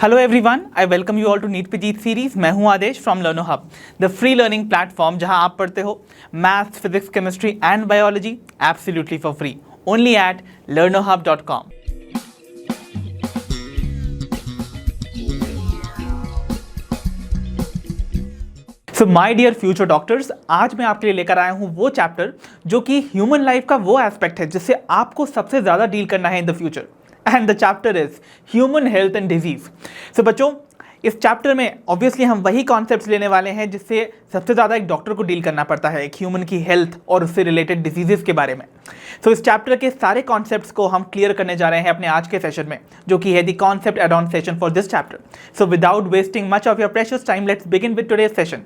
Hello everyone, I welcome you all to NEET PG series. मैं हूं Adesh from Learno Hub, the free learning platform जहां आप पढ़ते हो maths, physics, chemistry and biology absolutely for free, only at learnerhub.com। So my dear future doctors, आज मैं आपके लिए लेकर आया हूं वो चैप्टर जो कि ह्यूमन लाइफ का वो एस्पेक्ट है जिससे आपको सबसे ज़्यादा डील करना है in the future, and the chapter is human health and disease. So बच्चों, इस चैप्टर में ऑब्वियसली हम वही कॉन्सेप्ट्स लेने वाले हैं जिससे सबसे ज़्यादा एक डॉक्टर को डील करना पड़ता है, एक ह्यूमन की हेल्थ और उससे रिलेटेड डिजीजेस के बारे में। सो इस चैप्टर के सारे कॉन्सेप्ट्स को हम क्लियर करने जा रहे हैं अपने आज के सेशन में, जो कि है the concept add on session for this chapter. So without wasting much of your precious time, let's begin with today's session.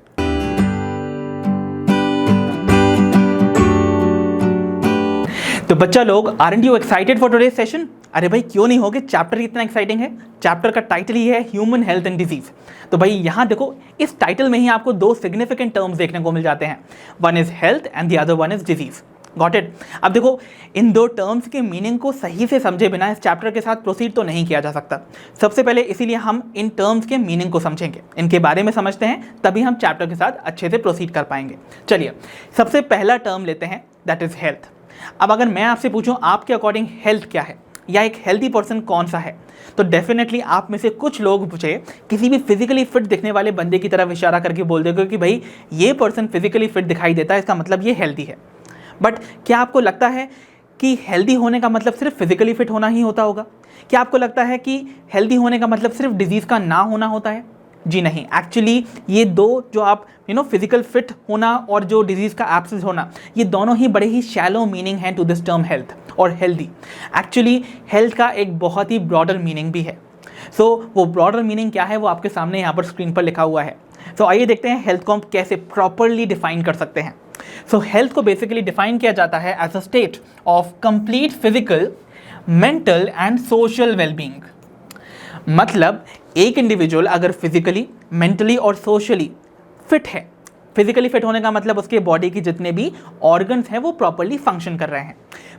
तो बच्चा लोग, aren't you excited for today's session? अरे भाई क्यों नहीं होगे, चैप्टर इतना एक्साइटिंग है। चैप्टर का टाइटल ही है ह्यूमन हेल्थ एंड डिजीज। तो भाई यहाँ देखो, इस टाइटल में ही आपको दो सिग्निफिकेंट टर्म्स देखने को मिल जाते हैं, one is health and the other one is disease. Got it? अब देखो, इन दो टर्म्स के मीनिंग को सही से समझे बिना इस चैप्टर के साथ प्रोसीड तो नहीं किया जा सकता। सबसे पहले इसीलिए हम इन टर्म्स के मीनिंग को समझेंगे, इनके बारे में समझते हैं, तभी हम चैप्टर के साथ अच्छे से प्रोसीड कर पाएंगे। चलिए, सबसे पहला टर्म लेते हैं, दैट इज हेल्थ। अब अगर मैं आपसे पूछूं आपके अकॉर्डिंग हेल्थ क्या है, या एक हेल्दी पर्सन कौन सा है, तो डेफिनेटली आप में से कुछ लोग मुझे किसी भी फिजिकली फिट दिखने वाले बंदे की तरफ इशारा करके बोल देंगे कि भाई ये पर्सन फिजिकली फिट दिखाई देता है, इसका मतलब ये हेल्दी है। बट क्या आपको लगता है कि हेल्दी होने का मतलब सिर्फ फिजिकली फिट होना ही होता होगा? क्या आपको लगता है कि हेल्दी होने का मतलब सिर्फ डिजीज़ का ना होना होता है? जी नहीं, एक्चुअली ये दो जो आप फिजिकल फिट होना और जो डिजीज़ का एब्सेंस होना, ये दोनों ही बड़े ही शैलो मीनिंग हैं टू दिस टर्म हेल्थ और हेल्दी। एक्चुअली हेल्थ का एक बहुत ही ब्रॉडर मीनिंग भी है। सो वो ब्रॉडर मीनिंग क्या है वो आपके सामने यहाँ पर स्क्रीन पर लिखा हुआ है। सो आइए देखते हैं हेल्थ को हम कैसे प्रॉपरली डिफाइन कर सकते हैं। सो हेल्थ को बेसिकली डिफाइन किया जाता है as a state of complete physical, mental and social wellbeing. मतलब एक इंडिविजुअल अगर फिजिकली, मेंटली और सोशली फिट है, फिजिकली फिट होने का मतलब उसके बॉडी की जितने भी ऑर्गन्स हैं वो प्रॉपर्ली फंक्शन कर रहे हैं।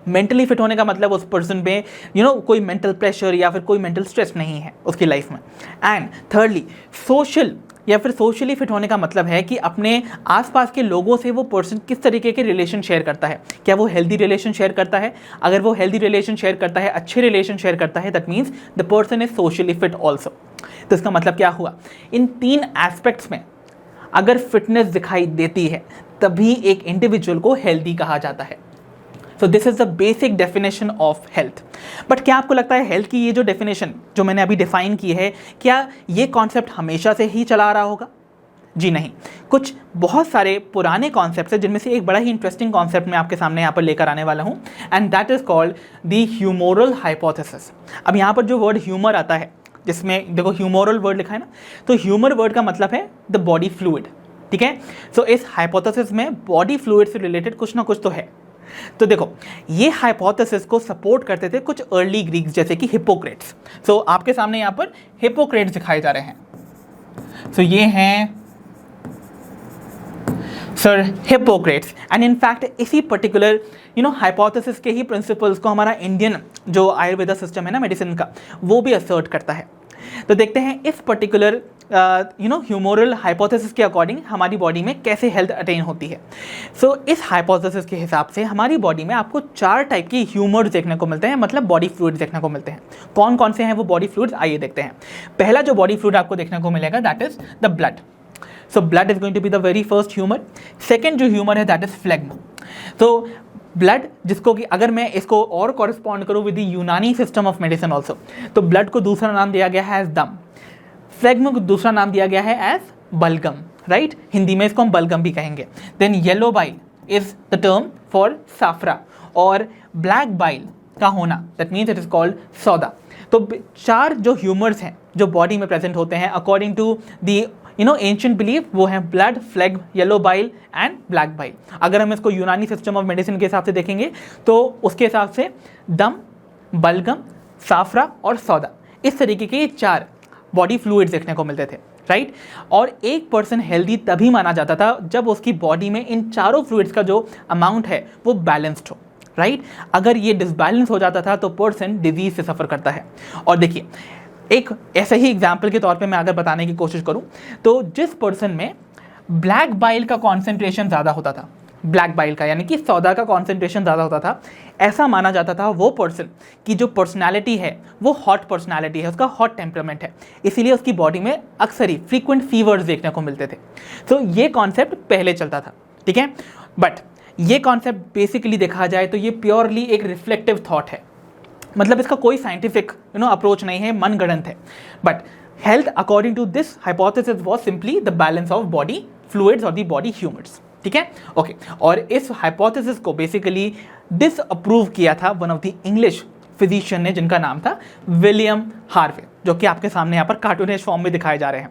मेंटली फिट होने का मतलब उस पर्सन पे कोई मेंटल प्रेशर या फिर कोई मेंटल स्ट्रेस नहीं है उसकी लाइफ में। एंड थर्डली, सोशल या फिर सोशली फिट होने का मतलब है कि अपने आसपास के लोगों से वो पर्सन किस तरीके के रिलेशन शेयर करता है। क्या वो हेल्दी रिलेशन शेयर करता है? अगर वो हेल्दी रिलेशन शेयर करता है, अच्छे रिलेशन शेयर करता है, that means the person is socially fit also. तो इसका मतलब क्या हुआ? इन तीन एस्पेक्ट्स में अगर फिटनेस दिखाई देती है तभी एक इंडिविजुअल को हेल्दी कहा जाता है। सो this is the basic definition of health. But क्या आपको लगता है हेल्थ की ये जो डेफिनेशन जो मैंने अभी डिफाइन की है, क्या ये कॉन्सेप्ट हमेशा से ही चला आ रहा होगा? जी नहीं, कुछ बहुत सारे पुराने कॉन्सेप्ट्स हैं जिनमें से एक बड़ा ही इंटरेस्टिंग कॉन्सेप्ट मैं आपके सामने यहाँ पर लेकर आने वाला हूँ, and that is called the humoral hypothesis. अब यहाँ पर जो वर्ड ह्यूमर आता है, जिसमें देखो ह्यूमोरल वर्ड लिखा है ना, तो ह्यूमर वर्ड का मतलब है द बॉडी फ्लूइड। ठीक है? सो इस हाइपोथेसिस में बॉडी फ्लूइड से रिलेटेड कुछ ना कुछ तो है। तो देखो, ये हाइपोथेसिस को सपोर्ट करते थे कुछ अर्ली ग्रीक्स जैसे कि हिप्पोक्रेट्स। सो आपके सामने यहाँ पर हिप्पोक्रेट्स दिखाए जा रहे हैं। सो ये हैं सर हिप्पोक्रेट्स, एंड इनफैक्ट इसी पर्टिकुलर हाइपोथेसिस के ही प्रिंसिपल्स को हमारा इंडियन जो आयुर्वेदा सिस्टम है ना मेडिसिन का, वो भी असर्ट करता है। तो देखते हैं इस पर्टिकुलर ह्यूमोरल हाइपोथेसिस के अकॉर्डिंग हमारी बॉडी में कैसे हेल्थ अटेन होती है। सो इस हाइपोथेसिस के हिसाब से हमारी बॉडी में आपको 4 टाइप की ह्यूमर्स देखने को मिलते हैं, मतलब बॉडी फ्लूइड्स देखने को मिलते हैं। कौन कौन से हैं वो बॉडी फ्लूइड्स, आइए देखते हैं। पहला जो बॉडी फ्लूइड आपको देखने को मिलेगा that is the blood. So blood is going to be the very first humour. Second जो ह्यूमर है दैट इज फ्लेग्म। तो ब्लड, जिसको कि अगर मैं इसको और कॉरेस्पॉन्ड करूँ विद द यूनानी सिस्टम ऑफ मेडिसिन ऑल्सो, तो ब्लड को दूसरा नाम दिया गया है एज दम। फ्लेग्म को दूसरा नाम दिया गया है एज बलगम, राइट? हिंदी में इसको हम बलगम भी कहेंगे। Then yellow bile is the term for साफरा, और ब्लैक बाइल का होना that means it is called सौदा। तो 4 जो ह्यूमर्स हैं जो बॉडी में प्रेजेंट होते हैं according to the ancient belief, वो है blood, phlegm, yellow bile and black bile. अगर हम इसको यूनानी सिस्टम ऑफ मेडिसिन के हिसाब से देखेंगे तो उसके हिसाब से दम, बलगम, साफरा और सौदा, इस तरीके के 4 बॉडी फ्लूइड्स देखने को मिलते थे, राइट? और एक पर्सन हेल्दी तभी माना जाता था जब उसकी बॉडी में इन चारों फ्लूइड्स का जो अमाउंट है वो बैलेंस्ड हो, राइट? अगर ये डिसबैलेंस हो जाता था तो पर्सन डिजीज से सफ़र करता है। और देखिए, एक ऐसे ही एग्जाम्पल के तौर पे मैं अगर बताने की कोशिश करूं तो जिस पर्सन में ब्लैक बाइल का कॉन्सेंट्रेशन ज़्यादा होता था, ब्लैक बाइल का यानी कि सौदा का कॉन्सेंट्रेशन ज़्यादा होता था, ऐसा माना जाता था वो पर्सन की जो पर्सनालिटी है वो हॉट पर्सनालिटी है, उसका हॉट टेम्परामेंट है, इसीलिए उसकी बॉडी में अक्सर ही फ्रीक्वेंट फीवर्स देखने को मिलते थे। तो ये कॉन्सेप्ट पहले चलता था, ठीक है। बट ये कॉन्सेप्ट बेसिकली देखा जाए तो ये प्योरली एक रिफ्लेक्टिव थॉट है, मतलब इसका कोई साइंटिफिक अप्रोच नहीं है, मनगढ़ंत है। But health according to this hypothesis was simply the balance of body fluids और द बॉडी ह्यूमर्स, ठीक है, ओके। और इस हाइपोथेसिस को बेसिकली डिसअप्रूव किया था one of the English physician ने, जिनका नाम था विलियम हार्वे, जो कि आपके सामने यहाँ पर कार्टूनिश फॉर्म में दिखाए जा रहे हैं।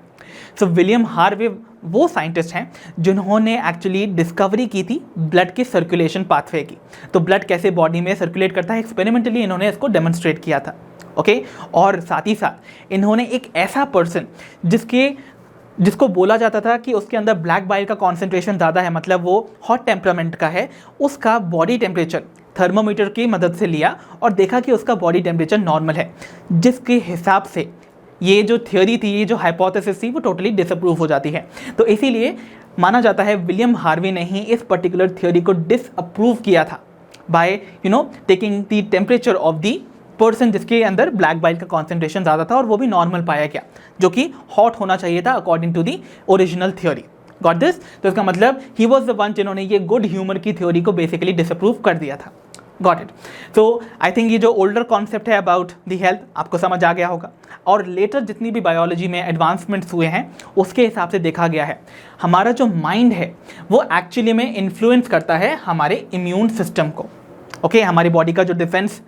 सो विलियम हार्वे वो साइंटिस्ट हैं जिन्होंने एक्चुअली डिस्कवरी की थी ब्लड के सर्कुलेशन पाथवे की। तो ब्लड कैसे बॉडी में सर्कुलेट करता है, एक्सपेरिमेंटली इन्होंने इसको डेमोन्स्ट्रेट किया था, ओके। और साथ ही साथ इन्होंने एक ऐसा पर्सन जिसको बोला जाता था कि उसके अंदर ब्लैक बाइल का कॉन्सेंट्रेशन ज़्यादा है, मतलब वो हॉट टेम्परामेंट का है, उसका बॉडी टेम्परेचर थर्मोमीटर की मदद से लिया और देखा कि उसका बॉडी टेम्परेचर नॉर्मल है, जिसके हिसाब से ये जो थ्योरी थी, ये जो हाइपोथेसिस थी, वो टोटली डिसअप्रूव हो जाती है। तो इसीलिए माना जाता है विलियम हार्वे ने ही इस पर्टिकुलर थ्योरी को डिसअप्रूव किया था by taking the temperature of the person जिसके अंदर ब्लैक बाइल का कॉन्सेंट्रेशन ज़्यादा था और वो भी नॉर्मल पाया गया, जो कि हॉट होना चाहिए था according to the original theory. Got this? तो इसका मतलब ही वॉज द वन जिन्होंने ये गुड ह्यूमर की थ्योरी को बेसिकली डिसअप्रूव कर दिया था। Got it? तो आई थिंक ये जो ओल्डर कॉन्सेप्ट है अबाउट दी हेल्थ आपको समझ आ गया होगा। और लेटर जितनी भी बायोलॉजी में एडवांसमेंट्स हुए हैं उसके हिसाब से देखा गया है हमारा जो माइंड है वो एक्चुअली में इन्फ्लुएंस करता है हमारे इम्यून सिस्टम को, ओके। हमारी बॉडी का जो डिफेंस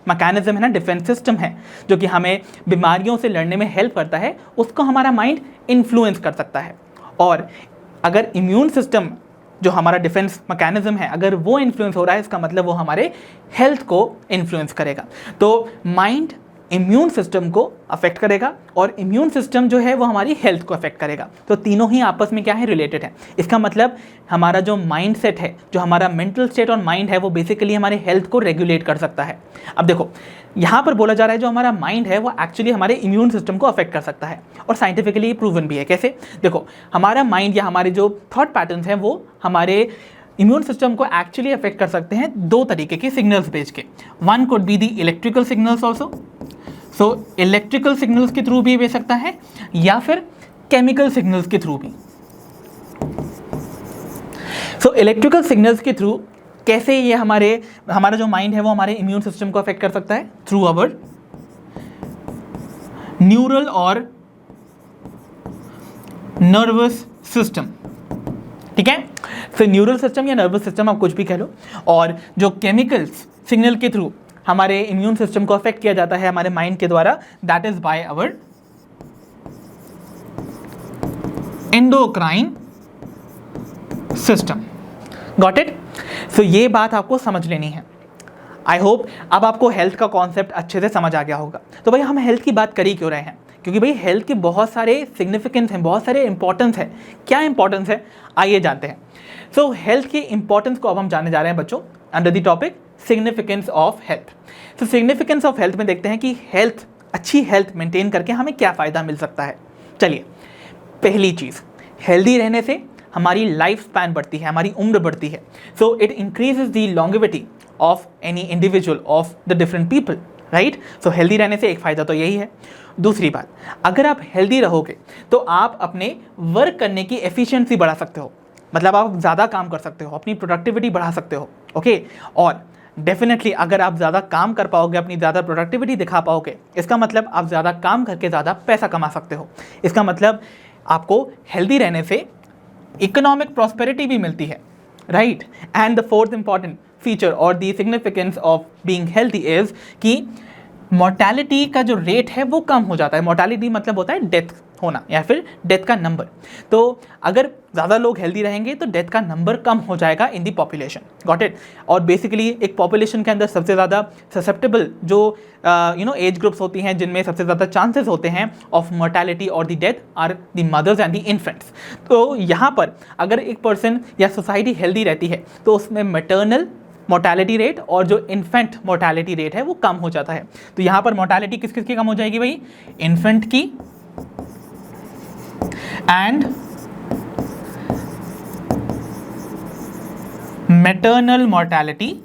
मैकेनिज्म है ना, डिफेंस सिस्टम है, जो कि हमें बीमारियों से लड़ने में हेल्प करता है, उसको हमारा माइंड इन्फ्लुएंस कर सकता है। और अगर इम्यून सिस्टम जो हमारा डिफेंस मैकेनिज्म है अगर वो इन्फ्लुएंस हो रहा है, इसका मतलब वो हमारे हेल्थ को इन्फ्लुएंस करेगा। तो माइंड इम्यून सिस्टम को अफेक्ट करेगा और इम्यून सिस्टम जो है वो हमारी हेल्थ को अफेक्ट करेगा। तो तीनों ही आपस में क्या है, रिलेटेड है। इसका मतलब हमारा जो माइंड सेट है, जो हमारा मेंटल स्टेट और माइंड है, वो बेसिकली हमारे हेल्थ को रेगुलेट कर सकता है। अब देखो यहाँ पर बोला जा रहा है जो हमारा माइंड है वो एक्चुअली हमारे इम्यून सिस्टम को अफेक्ट कर सकता है, और साइंटिफिकली प्रूवन भी है। कैसे? देखो हमारा माइंड या हमारे जो थॉट पैटर्न्स हैं वो हमारे इम्यून सिस्टम को एक्चुअली अफेक्ट कर सकते हैं दो तरीके के सिग्नल्स भेज के। One could be the electrical signals also, so electrical signals के थ्रू भी भेज सकता है, या फिर केमिकल सिग्नल्स के थ्रू भी। सो इलेक्ट्रिकल सिग्नल्स के थ्रू कैसे ये हमारा जो माइंड है वो हमारे इम्यून सिस्टम को अफेक्ट कर सकता है? थ्रू अवर न्यूरल और नर्वस सिस्टम, ठीक है। तो न्यूरल सिस्टम या नर्वस सिस्टम आप कुछ भी कह लो। और जो केमिकल्स सिग्नल के थ्रू हमारे इम्यून सिस्टम को अफेक्ट किया जाता है हमारे माइंड के द्वारा, that is by our endocrine system. Got it? So ये बात आपको समझ लेनी है। आई होप अब आपको हेल्थ का कॉन्सेप्ट अच्छे से समझ आ गया होगा। तो भाई हम हेल्थ की बात कर ही क्यों रहे हैं? क्योंकि भाई हेल्थ के बहुत सारे सिग्निफिकेंस हैं, बहुत सारे इंपॉर्टेंस है। क्या इंपॉर्टेंस है आइए जानते हैं। सो हेल्थ की इंपॉर्टेंस को अब हम जानने जा रहे हैं बच्चों, under the topic significance of health. तो सिग्निफिकेंस ऑफ हेल्थ में देखते हैं कि अच्छी हेल्थ मेंटेन करके हमें क्या फ़ायदा मिल सकता है। चलिए, पहली चीज़, हेल्दी रहने से हमारी लाइफ स्पैन बढ़ती है, हमारी उम्र बढ़ती है। So it increases the longevity of any individual of the different people, right. So healthy रहने से एक फ़ायदा तो यही है। दूसरी बात, अगर आप हेल्दी रहोगे तो आप अपने वर्क करने की एफिशिएंसी बढ़ा सकते हो, मतलब आप ज़्यादा काम कर सकते हो, अपनी प्रोडक्टिविटी बढ़ा सकते हो, ओके। और डेफिनेटली अगर आप ज़्यादा काम कर पाओगे, अपनी ज़्यादा प्रोडक्टिविटी दिखा पाओगे, इसका मतलब आप ज़्यादा काम करके ज़्यादा पैसा कमा सकते हो। इसका मतलब आपको हेल्दी रहने से इकोनॉमिक प्रॉस्पेरिटी भी मिलती है, right. And the fourth important feature और the significance of being healthy is कि मोर्टेलिटी का जो रेट है वो कम हो जाता है। मोर्टेलिटी मतलब होता है डेथ होना या फिर डेथ का नंबर। तो अगर ज़्यादा लोग हेल्दी रहेंगे तो डेथ का नंबर कम हो जाएगा इन दी पॉपुलेशन। Got it? और बेसिकली एक पॉपुलेशन के अंदर सबसे ज़्यादा ससेप्टेबल जो एज ग्रुप्स होती हैं जिनमें सबसे ज़्यादा चांसेस होते हैं ऑफ मोर्टेलिटी और the death are the mothers and the infants. तो यहाँ पर अगर एक पर्सन या सोसाइटी हेल्दी रहती है तो उसमें मैटरनल, मोर्टेलिटी रेट और जो इन्फेंट मोर्टेलिटी रेट है वो कम हो जाता है। तो यहाँ पर मोर्टेलिटी किस किस की कम हो जाएगी भाई? इन्फेंट की एंड मैटरनल मोर्टेलिटी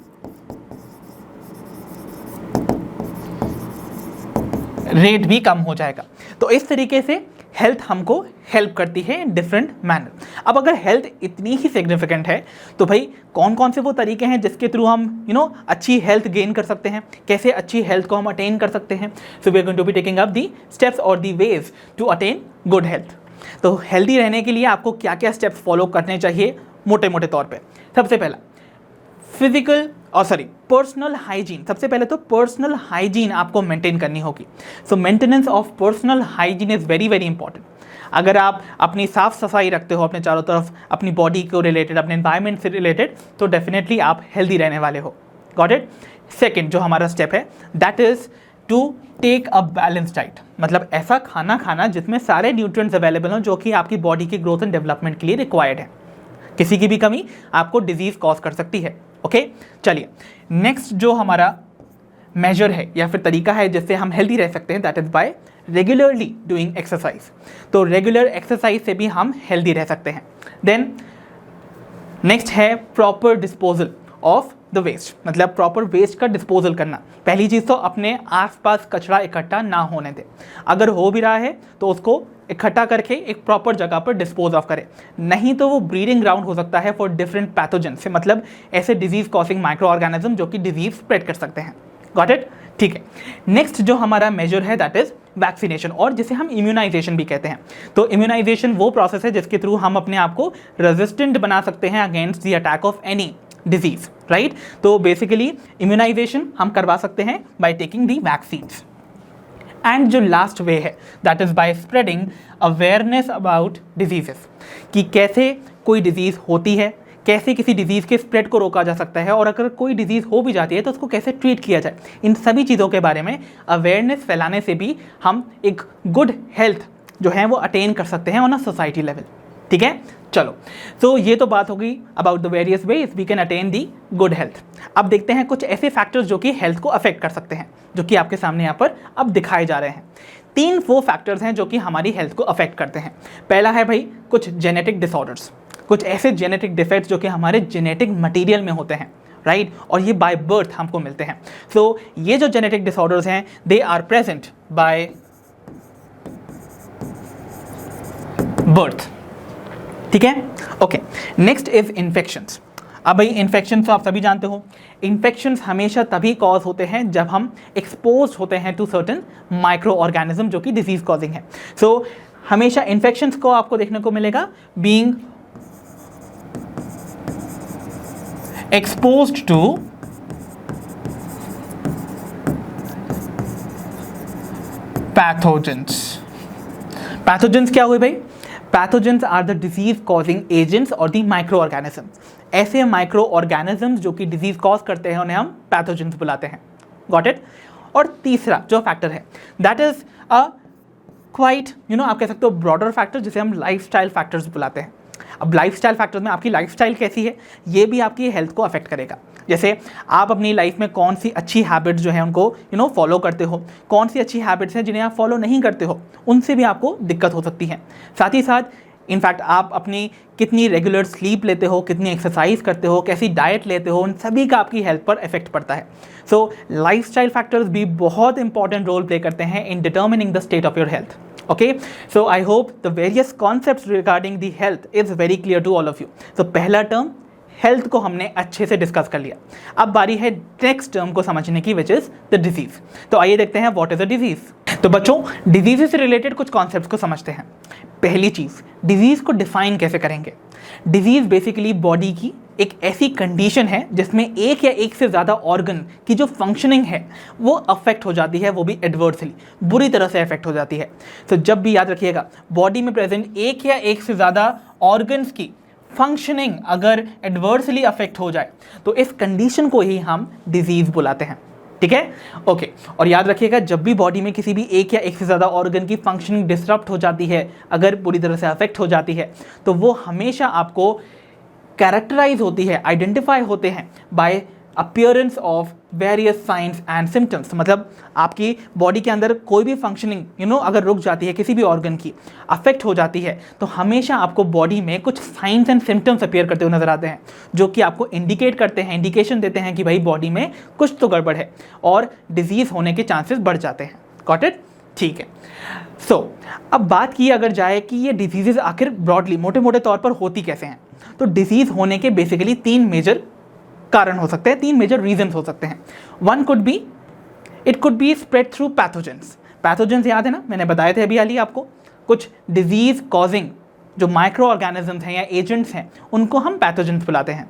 रेट भी कम हो जाएगा। तो इस तरीके से हेल्थ हमको हेल्प करती है इन डिफरेंट मैनर। अब अगर हेल्थ इतनी ही सिग्निफिकेंट है तो भाई कौन कौन से वो तरीके हैं जिसके थ्रू हम अच्छी हेल्थ गेन कर सकते हैं, कैसे अच्छी हेल्थ को हम अटेन कर सकते हैं? So we are going to be taking up the steps और the ways to attain good health. तो हेल्दी रहने के लिए आपको क्या क्या स्टेप्स फॉलो करने चाहिए मोटे मोटे तौर पर? सबसे पहला पर्सनल हाइजीन। सबसे पहले तो पर्सनल हाइजीन आपको मेंटेन करनी होगी। So maintenance of personal hygiene is very very important. अगर आप अपनी साफ सफाई रखते हो अपने चारों तरफ, अपनी बॉडी को रिलेटेड, अपने एनवायरनमेंट से रिलेटेड, तो डेफिनेटली आप हेल्दी रहने वाले हो। Got it? सेकेंड जो हमारा स्टेप है that is to take a balance diet. मतलब ऐसा खाना खाना जिसमें सारे न्यूट्रिएंट्स अवेलेबल हों जो कि आपकी बॉडी की ग्रोथ एंड डेवलपमेंट के लिए रिक्वायर्ड है। किसी की भी कमी आपको डिजीज़ कॉज कर सकती है। ओके, चलिए नेक्स्ट जो हमारा मेजर है या फिर तरीका है जिससे हम हेल्दी रह सकते हैं that is by regularly doing exercise. तो रेगुलर एक्सरसाइज से भी हम हेल्दी रह सकते हैं। देन नेक्स्ट है proper disposal of the waste. मतलब प्रॉपर वेस्ट का डिस्पोजल करना। पहली चीज़ तो अपने आसपास कचरा इकट्ठा ना होने दें। अगर हो भी रहा है तो उसको इकट्ठा करके एक प्रॉपर जगह पर डिस्पोज ऑफ करें, नहीं तो वो ब्रीडिंग ग्राउंड हो सकता है फॉर डिफरेंट पैथोजन से, मतलब ऐसे डिजीज कॉजिंग माइक्रो ऑर्गेनिज्म जो कि डिजीज स्प्रेड कर सकते हैं। Got it? ठीक है। नेक्स्ट जो हमारा मेजर है दैट इज वैक्सीनेशन, और जिसे हम इम्यूनाइजेशन भी कहते हैं। तो इम्यूनाइजेशन वो प्रोसेस है जिसके थ्रू हम अपने आप को रेजिस्टेंट बना सकते हैं against the attack of any disease, right? तो बेसिकली इम्यूनाइजेशन हम करवा सकते हैं by taking the vaccines. And जो लास्ट वे है that is by spreading awareness about diseases, कि कैसे कोई डिजीज़ होती है, कैसे किसी डिजीज़ के स्प्रेड को रोका जा सकता है, और अगर कोई डिजीज़ हो भी जाती है तो उसको कैसे ट्रीट किया जाए। इन सभी चीज़ों के बारे में अवेयरनेस फैलाने से भी हम एक गुड हेल्थ जो है वो अटेन कर सकते हैं ऑन अ सोसाइटी लेवल। ठीक है, चलो। तो ये तो बात होगी about the various ways we can attain the good health. अब देखते हैं कुछ ऐसे फैक्टर्स जो कि हेल्थ को अफेक्ट कर सकते हैं, जो कि आपके सामने यहाँ पर अब दिखाए जा रहे हैं। 3 वो फैक्टर्स हैं जो कि हमारी हेल्थ को अफेक्ट करते हैं। पहला है भाई कुछ जेनेटिक डिसऑर्डर्स, कुछ ऐसे जेनेटिक डिफेक्ट्स जो कि हमारे जेनेटिक मटीरियल में होते हैं, राइट? और ये बाय बर्थ हमको मिलते हैं। सो ये जो जेनेटिक डिसऑर्डर्स हैं they are present by birth. ठीक है, ओके। Next is infections. अब भाई इन्फेक्शंस तो आप सभी जानते हो, इन्फेक्शंस हमेशा तभी कॉज होते हैं जब हम एक्सपोज होते हैं टू सर्टेन माइक्रो ऑर्गेनिज्म जो कि डिजीज कॉजिंग है। सो हमेशा इन्फेक्शंस को आपको देखने को मिलेगा being exposed to pathogens. Pathogens क्या हुए भाई? Pathogens are the disease causing agents और दी माइक्रो ऑर्गेनिज्म। ऐसे माइक्रो ऑर्गेनिजम्स जो कि डिजीज कॉज करते हैं उन्हें हम पैथोजेंस बुलाते हैं। Got it? और तीसरा जो फैक्टर है दैट इज अ क्वाइट आप कह सकते हो ब्रॉडर फैक्टर जिसे हम लाइफस्टाइल फैक्टर्स बुलाते हैं। अब लाइफस्टाइल फैक्टर्स में आपकी लाइफस्टाइल कैसी है ये भी आपकी हेल्थ को अफेक्ट करेगा। जैसे आप अपनी लाइफ में कौन सी अच्छी हैबिट्स जो है उनको फॉलो करते हो, कौन सी अच्छी हैबिट्स हैं जिन्हें आप फॉलो नहीं करते हो, उनसे भी आपको दिक्कत हो सकती है। साथ ही साथ इनफैक्ट आप अपनी कितनी रेगुलर स्लीप लेते हो, कितनी एक्सरसाइज करते हो, कैसी डाइट लेते हो, उन सभी का आपकी हेल्थ पर इफेक्ट पड़ता है। सो लाइफस्टाइल फैक्टर्स भी बहुत इंपॉर्टेंट रोल प्ले करते हैं in determining the state of your health. Okay, so I hope the various concepts regarding the health is very clear to all of you. So पहला term health को हमने अच्छे से discuss कर लिया। अब बारी है नेक्स्ट टर्म को समझने की विच इज द डिजीज। तो आइए देखते हैं व्हाट इज अ डिजीज। तो बच्चों डिजीज से रिलेटेड कुछ कॉन्सेप्ट्स को समझते हैं। पहली चीज, डिजीज को डिफाइन कैसे करेंगे? डिजीज बेसिकली बॉडी की एक ऐसी कंडीशन है जिसमें एक या एक से ज़्यादा ऑर्गन की जो फंक्शनिंग है वो अफेक्ट हो जाती है, वो भी एडवर्सली, बुरी तरह से अफेक्ट हो जाती है। तो जब भी याद रखिएगा बॉडी में प्रेजेंट एक या एक से ज़्यादा ऑर्गन्स की फंक्शनिंग अगर एडवर्सली अफेक्ट हो जाए तो इस कंडीशन को ही हम डिजीज बुलाते हैं। ठीक है, ओके। और याद रखिएगा जब भी बॉडी में किसी भी एक या एक से ज़्यादा ऑर्गन की फंक्शनिंग डिसरप्ट हो जाती है, अगर बुरी तरह से अफेक्ट हो जाती है, तो वो हमेशा आपको कैरेक्टराइज होती है, आइडेंटिफाई होते हैं by appearance of various signs and symptoms, मतलब आपकी बॉडी के अंदर कोई भी फंक्शनिंग अगर रुक जाती है, किसी भी ऑर्गन की अफेक्ट हो जाती है, तो हमेशा आपको बॉडी में कुछ साइंस एंड सिम्टम्स अपीयर करते हुए नजर आते हैं, जो कि आपको इंडिकेट करते हैं, इंडिकेशन देते हैं कि भाई बॉडी में कुछ तो गड़बड़ है और डिजीज होने के चांसेस बढ़ जाते हैं। Got it? ठीक है। सो अब बात की अगर जाए कि ये डिजीजेज आखिर ब्रॉडली मोटे मोटे तौर पर होती कैसे हैं, तो डिजीज होने के बेसिकली 3 मेजर कारण हो सकते हैं, 3 मेजर रीजंस हो सकते हैं। One could be, it could be spread through pathogens. Pathogens याद है ना, मैंने बताए थे अभी हाल ही आपको, कुछ डिजीज कॉजिंग जो माइक्रो ऑर्गेनिजम्स हैं या एजेंट्स हैं, उनको हम पैथोजेंस बुलाते हैं।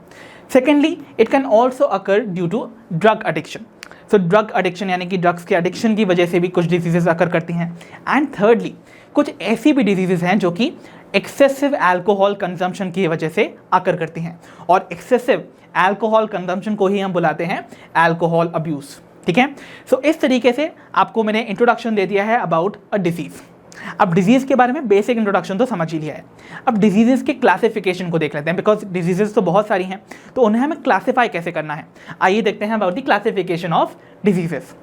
Secondly, it can also occur due to drug addiction. So drug addiction यानी कि ड्रग्स के एडिक्शन की वजह से भी कुछ डिजीजेस अकर करती हैं। एंड थर्डली, कुछ ऐसी भी डिजीजेस हैं जो कि एक्सेसिव एल्कोहल कंजम्पशन की वजह से आकर करती हैं, और एक्सेसिव एल्कोहल कंजम्पशन को ही हम बुलाते हैं एल्कोहल अब्यूज। ठीक है। सो इस तरीके से आपको मैंने इंट्रोडक्शन दे दिया है अबाउट अ डिजीज। अब डिजीज के बारे में बेसिक इंट्रोडक्शन तो समझ ही लिया है। अब डिजीजेस के क्लासिफिकेशन को देख लेते हैं, बिकॉज डिजीजेस तो बहुत सारी हैं, तो उन्हें हमें क्लासीफाई कैसे करना है। आइए देखते हैं about the classification of diseases.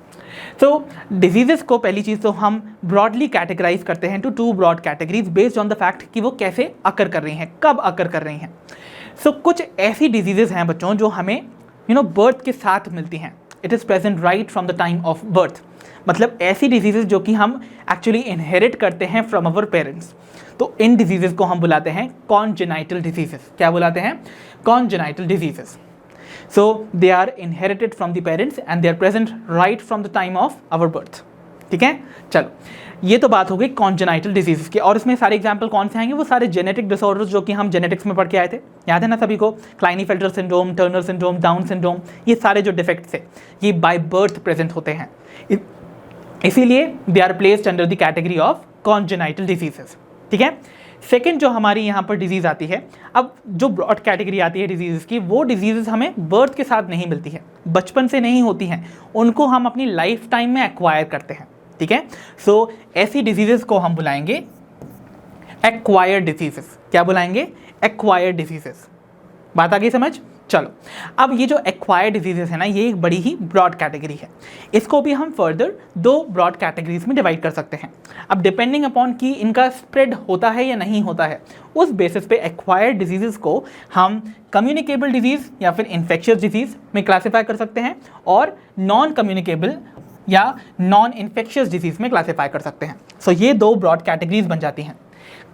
तो डिजीजेस को पहली चीज़ तो हम ब्रॉडली कैटेगराइज करते हैं to 2 broad categories based on the fact कि वो कैसे अकर कर रही हैं, कब अकर कर रही हैं। सो कुछ ऐसी डिजीजेस हैं बच्चों जो हमें बर्थ के साथ मिलती हैं। It is present right from the time of birth, मतलब ऐसी डिजीजेस जो कि हम एक्चुअली इनहेरिट करते हैं फ्रॉम अवर पेरेंट्स। तो इन डिजीजेस को हम बुलाते हैं कॉन्जेनाइटल डिजीजेस। क्या बुलाते हैं? Congenital diseases. So they are inherited from the parents and they are present right from the time of our birth. ठीक है, चलो ये तो बात हो गई कॉन्जेनाइटल डिजीजेस की, और इसमें सारे एग्जाम्पल कौन से आएंगे? वो सारे जेनेटिक डिसऑर्डर्स जो कि हम जेनेटिक्स में पढ़ के आए थे, याद है ना सभी को? Klinefelter syndrome, Turner syndrome, Down syndrome, ये सारे जो डिफेक्ट्स है ये बाय बर्थ प्रेजेंट होते हैं, इसीलिए they are placed under the category of congenital diseases. ठीक है। सेकेंड जो हमारी यहाँ पर डिजीज आती है, अब जो ब्रॉड कैटेगरी आती है डिजीज़ की, वो डिजीज़ हमें बर्थ के साथ नहीं मिलती है, बचपन से नहीं होती हैं, उनको हम अपनी लाइफ टाइम में एक्वायर करते हैं। ठीक है। सो ऐसी डिजीजेस को हम बुलाएंगे एक्वायर्ड डिजीजेस। क्या बुलाएंगे? Acquired diseases. बात आ गई समझ? चलो, अब ये जो एक्वायर्ड डिजीजेस है ना, ये एक बड़ी ही ब्रॉड कैटेगरी है। इसको भी हम फर्दर 2 ब्रॉड कैटेगरीज में डिवाइड कर सकते हैं। अब डिपेंडिंग अपॉन कि इनका स्प्रेड होता है या नहीं होता है, उस बेसिस पे एक्वायर्ड डिजीजेस को हम कम्युनिकेबल डिजीज या फिर इन्फेक्शियस डिजीज में क्लासीफाई कर सकते हैं, और नॉन कम्युनिकेबल या नॉन इन्फेक्शियस डिजीज में क्लासीफाई कर सकते हैं। सो ये 2 ब्रॉड कैटेगरीज बन जाती हैं।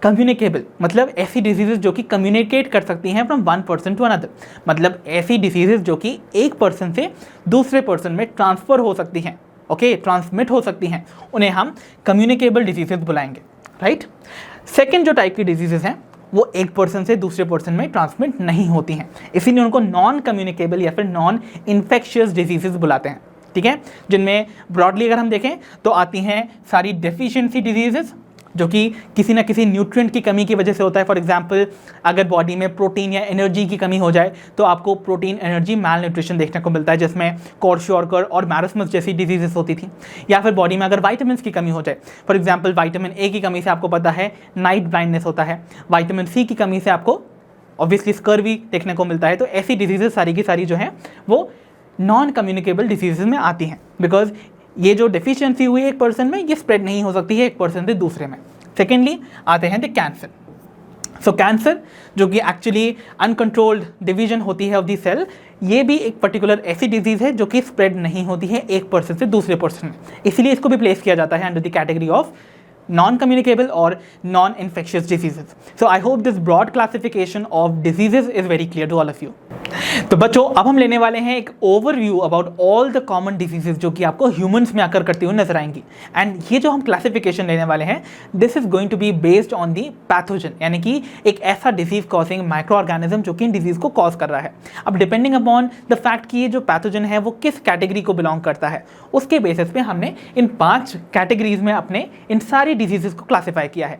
कम्युनिकेबल मतलब ऐसी डिजीजेज जो कि कम्युनिकेट कर सकती हैं from one person to another, मतलब ऐसी डिजीजेज जो कि एक पर्सन से दूसरे पर्सन में ट्रांसफर हो सकती हैं, ओके, ट्रांसमिट हो सकती हैं, उन्हें हम कम्युनिकेबल डिजीजेज बुलाएंगे। राइट। सेकेंड जो टाइप की डिजीजेज हैं वो एक पर्सन से दूसरे पर्सन में ट्रांसमिट नहीं होती हैं, इसीलिए उनको नॉन कम्युनिकेबल या फिर नॉन इन्फेक्शियस डिजीजेज बुलाते हैं। ठीक है। जिनमें ब्रॉडली अगर हम देखें तो आती हैं सारी डेफिशिएंसी डिजीजेस, जो कि किसी ना किसी न्यूट्रिएंट की कमी की वजह से होता है। फॉर एग्जांपल, अगर बॉडी में प्रोटीन या एनर्जी की कमी हो जाए तो आपको प्रोटीन एनर्जी मैल न्यूट्रिशन देखने को मिलता है, जिसमें क्वार्शोर्कर और मैरस्मस जैसी डिजीजेस होती थी। या फिर बॉडी में अगर वाइटामिन की कमी हो जाए, फॉर एग्जाम्पल वाइटामिन ए की कमी से आपको पता है नाइट ब्लाइंडनेस होता है, वाइटामिन सी की कमी से आपको ऑब्वियसली स्कर्वी देखने को मिलता है। तो ऐसी डिजीजेस सारी की सारी जो हैं वो नॉन कम्युनिकेबल डिजीजेस में आती हैं, बिकॉज ये जो डेफिशिएंसी हुई एक पर्सन में, ये स्प्रेड नहीं हो सकती है एक पर्सन से दूसरे में। सेकेंडली आते हैं द कैंसर। सो कैंसर जो कि एक्चुअली अनकंट्रोल्ड डिवीजन होती है ऑफ द सेल, ये भी एक पर्टिकुलर ऐसी डिजीज है जो कि स्प्रेड नहीं होती है एक पर्सन से दूसरे पर्सन में, इसीलिए इसको भी प्लेस किया जाता है under the category of non-communicable or non-infectious diseases. So I hope this broad classification of diseases is very clear to all of you. तो बच्चों अब हम लेने वाले हैं एक overview about all the common diseases जो कि आपको ह्यूमंस में आकर करती हुई नजर आएंगी। एंड ये जो हम क्लासिफिकेशन लेने वाले हैं, this is going to be based on the pathogen, यानी कि एक ऐसा डिजीज कॉजिंग माइक्रो ऑर्गेनिज्म जो कि इन डिजीज को कॉज कर रहा है। अब डिपेंडिंग अपॉन द फैक्ट कि ये जो पैथोजन है वो किस कैटेगरी को बिलोंग करता है, उसके बेसिस पे हमने इन 5 कैटेगरीज में अपने इन सारी डिजीजेस को क्लासीफाई किया है।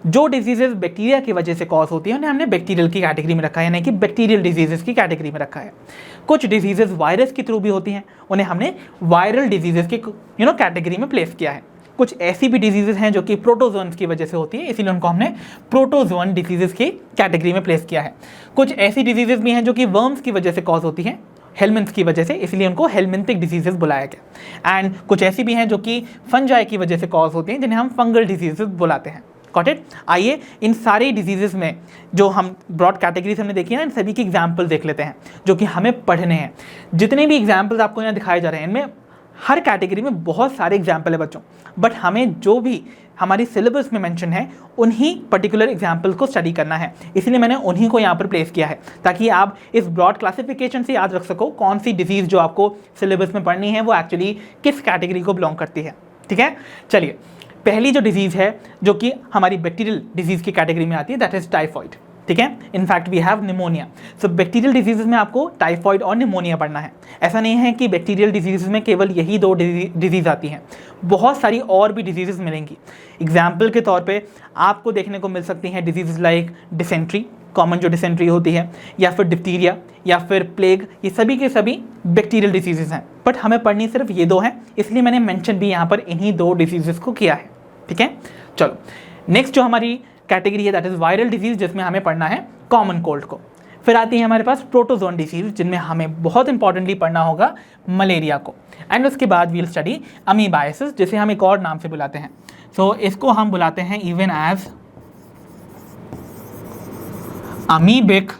जो डिजीजेस बैक्टीरिया की वजह से कॉज होती है उन्हें हमने बैक्टीरियल की कैटेगरी में रखा है, यानी कि बैक्टीरियल डिजीजेस की कैटेगरी में रखा है। कुछ डिजीजेस वायरस के थ्रू भी होती हैं, उन्हें हमने वायरल डिजीजेस की कैटेगरी में प्लेस किया है। कुछ ऐसी भी डिजीजेस हैं जो कि प्रोटोजोन्स की वजह से होती है, इसीलिए उनको हमने प्रोटोजोन डिजीजेस की कैटेगरी में प्लेस किया है। कुछ ऐसी डिजीजेस भी हैं जो कि वर्म्स की वजह से कॉज होती हैं, हेलमिंथ की वजह से, इसलिए उनको हेलमिंथिक डिजीजेस बुलाया गया। एंड कुछ ऐसी भी हैं जो कि फंजाई की वजह से कॉज होती हैं, जिन्हें हम फंगल डिजीजेस बुलाते हैं। Got it? आइए इन सारे डिजीजेस में जो हम ब्रॉड कैटेगरीज हमने देखी है ना, इन सभी की एग्जाम्पल देख लेते हैं जो कि हमें पढ़ने हैं। जितने भी एग्जाम्पल्स आपको यहाँ दिखाए जा रहे हैं, इनमें हर कैटेगरी में बहुत सारे एग्जाम्पल है बच्चों, बट हमें जो भी हमारी सिलेबस में मेंशन है उन्हीं पर्टिकुलर एग्जाम्पल को स्टडी करना है, इसलिए मैंने उन्हीं को यहाँ पर प्लेस किया है, ताकि आप इस ब्रॉड क्लासिफिकेशन से याद रख सको कौन सी डिजीज़ जो आपको सिलेबस में पढ़नी है वो एक्चुअली किस कैटेगरी को बिलोंग करती है। ठीक है, चलिए पहली जो डिजीज़ है जो कि हमारी बैक्टीरियल डिजीज़ की कैटेगरी में आती है, दैट इज टाइफॉइड। ठीक है, in fact we have pneumonia. So bacterial disease में आपको टाइफॉइड और निमोनिया पढ़ना है। ऐसा नहीं है कि बैक्टीरियल डिजीज़ में केवल यही दो डिजीज़ आती हैं, बहुत सारी और भी डिजीज़ मिलेंगी। एग्जाम्पल के तौर पे आपको देखने को मिल सकती हैं डिजीज़ लाइक डिसेंट्री, कॉमन जो डिसेंट्री होती है, या फिर डिप्टीरिया, या फिर प्लेग। ये सभी के सभी बैक्टीरियल डिजीज़ हैं, बट हमें पढ़नी सिर्फ ये दो हैं, इसलिए मैंने मेंशन भी यहाँ पर इन्हीं दो डिजीज़ को किया है। ठीक है, चलो नेक्स्ट जो हमारी कैटेगरी है दैट इज वायरल डिजीज, जिसमें हमें पढ़ना है कॉमन कोल्ड को। फिर आती है हमारे पास प्रोटोजोन डिजीज, जिनमें हमें बहुत इंपॉर्टेंटली पढ़ना होगा मलेरिया को। एंड उसके बाद वील स्टडी अमीबाइसिस, जिसे हम एक और नाम से बुलाते हैं। सो इसको हम बुलाते हैं इवन एज अमीबिक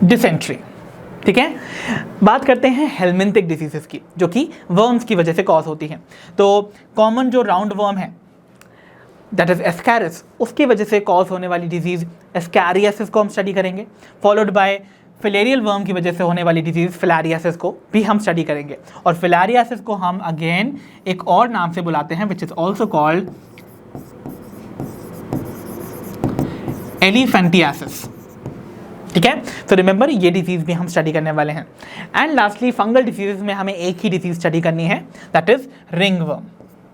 डिसेंट्री। ठीक है, बात करते हैं हेलमिंथिक डिजीजेस की, जो कि वर्म्स की वजह से कॉज होती हैं। तो कॉमन जो राउंड वर्म है दैट इज एस्कैरिस, उसकी वजह से कॉज होने वाली डिजीज एस्कैरियासिस को हम स्टडी करेंगे, फॉलोड बाय फिलेरियल वर्म की वजह से होने वाली डिजीज फिलारियासिस को भी हम स्टडी करेंगे। और फिलारियासिस को हम अगेन एक और नाम से बुलाते हैं which is also called elephantiasis. ठीक है, तो रिमेंबर ये डिजीज भी हम स्टडी करने वाले हैं। एंड लास्टली फंगल डिजीज में हमें एक ही डिजीज स्टडी करनी है, दैट इज रिंगवर्म।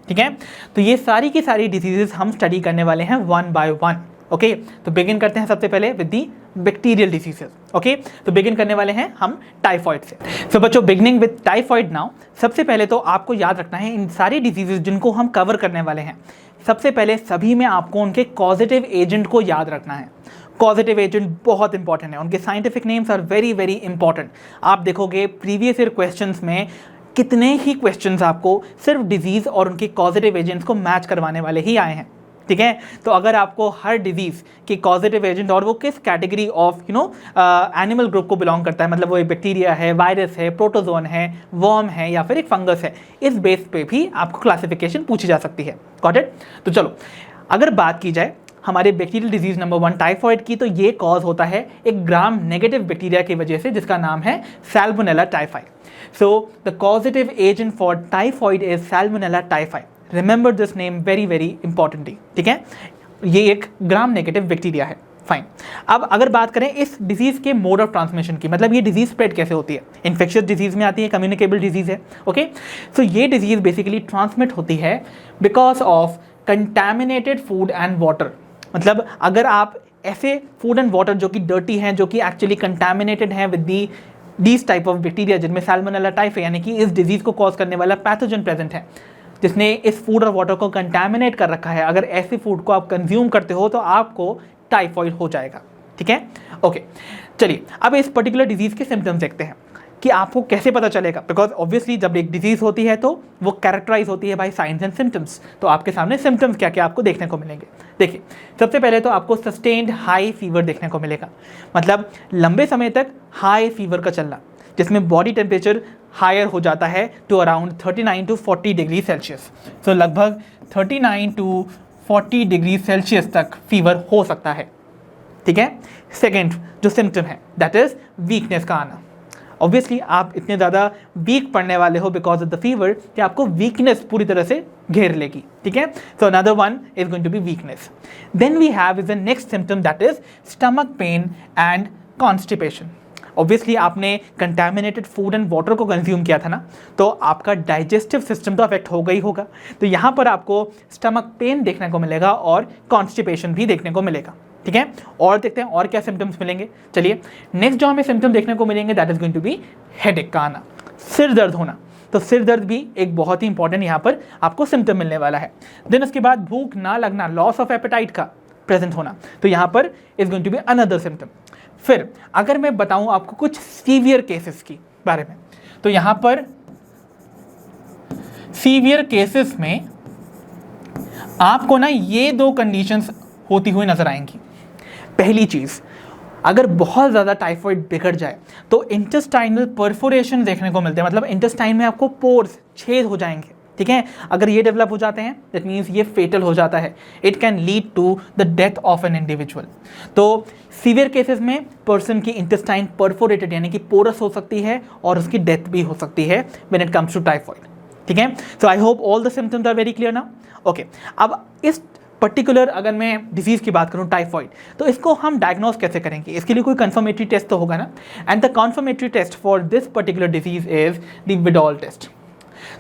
ठीक है, तो ये सारी की सारी डिजीजेस हम स्टडी करने वाले हैं वन बाय वन। ओके, तो बिगिन करते हैं सबसे पहले with the bacterial diseases. Okay, तो बिगिन करने वाले हैं हम टाइफॉइड से। सो बच्चों, बिगिनिंग विद टाइफॉइड नाउ, सबसे पहले तो आपको याद रखना है इन सारी डिजीजेस जिनको हम कवर करने वाले हैं, सबसे पहले सभी में आपको उनके कॉजेटिव एजेंट को याद रखना है। कॉजेटिव एजेंट बहुत इंपॉर्टेंट है, उनके scientific names are very very important. आप देखोगे प्रीवियस ईयर क्वेश्चंस में कितने ही क्वेश्चंस आपको सिर्फ डिजीज़ और उनके कॉजेटिव एजेंट्स को मैच करवाने वाले ही आए हैं। ठीक है, तो अगर आपको हर डिजीज़ की कॉजेटिव एजेंट और वो किस कैटेगरी ऑफ एनिमल ग्रुप को बिलोंग करता है, मतलब वो एक बैक्टीरिया है, वायरस है, प्रोटोजोन है, वर्म है, या फिर एक फंगस है, इस बेस पे भी आपको क्लासिफिकेशन पूछी जा सकती है। Got it? तो चलो अगर बात की जाए हमारे बैक्टीरियल डिजीज नंबर 1 टाइफॉइड की, तो ये कॉज होता है एक ग्राम नेगेटिव बैक्टीरिया की वजह से, जिसका नाम है Salmonella typhi. So the causative agent for typhoid is Salmonella typhi. Remember this name very very importantly. ठीक है, ये एक ग्राम नेगेटिव बैक्टीरिया है। फाइन, अब अगर बात करें इस डिजीज के मोड ऑफ ट्रांसमिशन की, मतलब ये डिजीज स्प्रेड कैसे होती है, इन्फेक्शियस डिजीज में आती है, कम्युनिकेबल डिजीज है। ओके, सो ये डिजीज बेसिकली ट्रांसमिट होती है because of contaminated food and water. मतलब अगर आप ऐसे फूड एंड वाटर जो कि डर्टी हैं, जो कि एक्चुअली कंटैमिनेटेड हैं with these type of bacteria, जिनमें सैल्मोनेला टाइफाई यानी कि इस डिजीज को कॉज करने वाला पैथोजन प्रेजेंट है, जिसने इस फूड और वाटर को कंटैमिनेट कर रखा है, अगर ऐसे फूड को आप कंज्यूम करते हो तो आपको टाइफॉइड हो जाएगा। ठीक है, ओके, चलिए अब इस पर्टिकुलर डिजीज के सिम्टम्स देखते हैं कि आपको कैसे पता चलेगा, बिकॉज ऑब्वियसली जब एक डिजीज होती है तो वो कैरेक्टराइज होती है बाय साइंस एंड सिम्टम्स। तो आपके सामने सिम्टम्स क्या क्या आपको देखने को मिलेंगे। देखिए, सबसे पहले तो आपको सस्टेन्ड हाई फीवर देखने को मिलेगा, मतलब लंबे समय तक हाई फीवर का चलना, जिसमें बॉडी टेम्परेचर हायर हो जाता है to around 39 to 40 degree Celsius. तो लगभग 39 to 40 डिग्री सेल्सियस तक फीवर हो सकता है। ठीक है, सेकेंड जो सिम्टम है दैट इज वीकनेस का आना। ऑब्वियसली आप इतने ज़्यादा वीक पड़ने वाले हो बिकॉज ऑफ द फीवर कि आपको वीकनेस पूरी तरह से घेर लेगी। ठीक है, so another one is going to be weakness. Then we have is the next symptom that is stomach pain and constipation. Obviously आपने कंटैमिनेटेड फूड एंड वाटर को कंज्यूम किया था ना, तो आपका डाइजेस्टिव सिस्टम तो अफेक्ट होगा ही होगा। तो यहाँ पर आपको स्टमक पेन देखने को मिलेगा और कॉन्स्टिपेशन भी देखने को मिलेगा। ठीक है, और देखते हैं और क्या सिम्टम्स मिलेंगे। चलिए, नेक्स्ट जो हमें सिम्टम देखने को मिलेंगे that is going to be headache का आना, सिर दर्द होना। तो सिर दर्द भी एक बहुत ही इंपॉर्टेंट यहाँ पर आपको सिम्टम मिलने वाला है। देन उसके बाद भूख ना लगना, लॉस ऑफ एपेटाइट का प्रेजेंट होना, तो यहाँ पर is going to be another symptom. फिर अगर मैं बताऊं आपको कुछ सीवियर केसेस की बारे में, तो यहां पर सीवियर केसेस में आपको ना ये दो कंडीशंस होती हुई नजर आएंगी। पहली चीज, अगर बहुत ज़्यादा टाइफॉइड बिगड़ जाए तो इंटेस्टाइनल परफोरेशन देखने को मिलते हैं, मतलब इंटेस्टाइन में आपको पोर्स, छेद हो जाएंगे, ठीक है। अगर ये डेवलप हो जाते हैं दैट मीन्स ये फेटल हो जाता है, it can lead to the death of an individual. तो सीवियर केसेस में पर्सन की इंटेस्टाइन परफोरेटेड यानी कि पोरस हो सकती है और उसकी डेथ भी हो सकती है when it comes to typhoid, ठीक है। So I hope all the symptoms are very clear now. Okay, अब इस पर्टिकुलर अगर मैं डिजीज़ की बात करूं टाइफॉइड, तो इसको हम डायग्नोस कैसे करेंगे? इसके लिए कोई कंफर्मेटरी टेस्ट तो होगा ना, and the confirmatory test for this particular disease is the Widal test.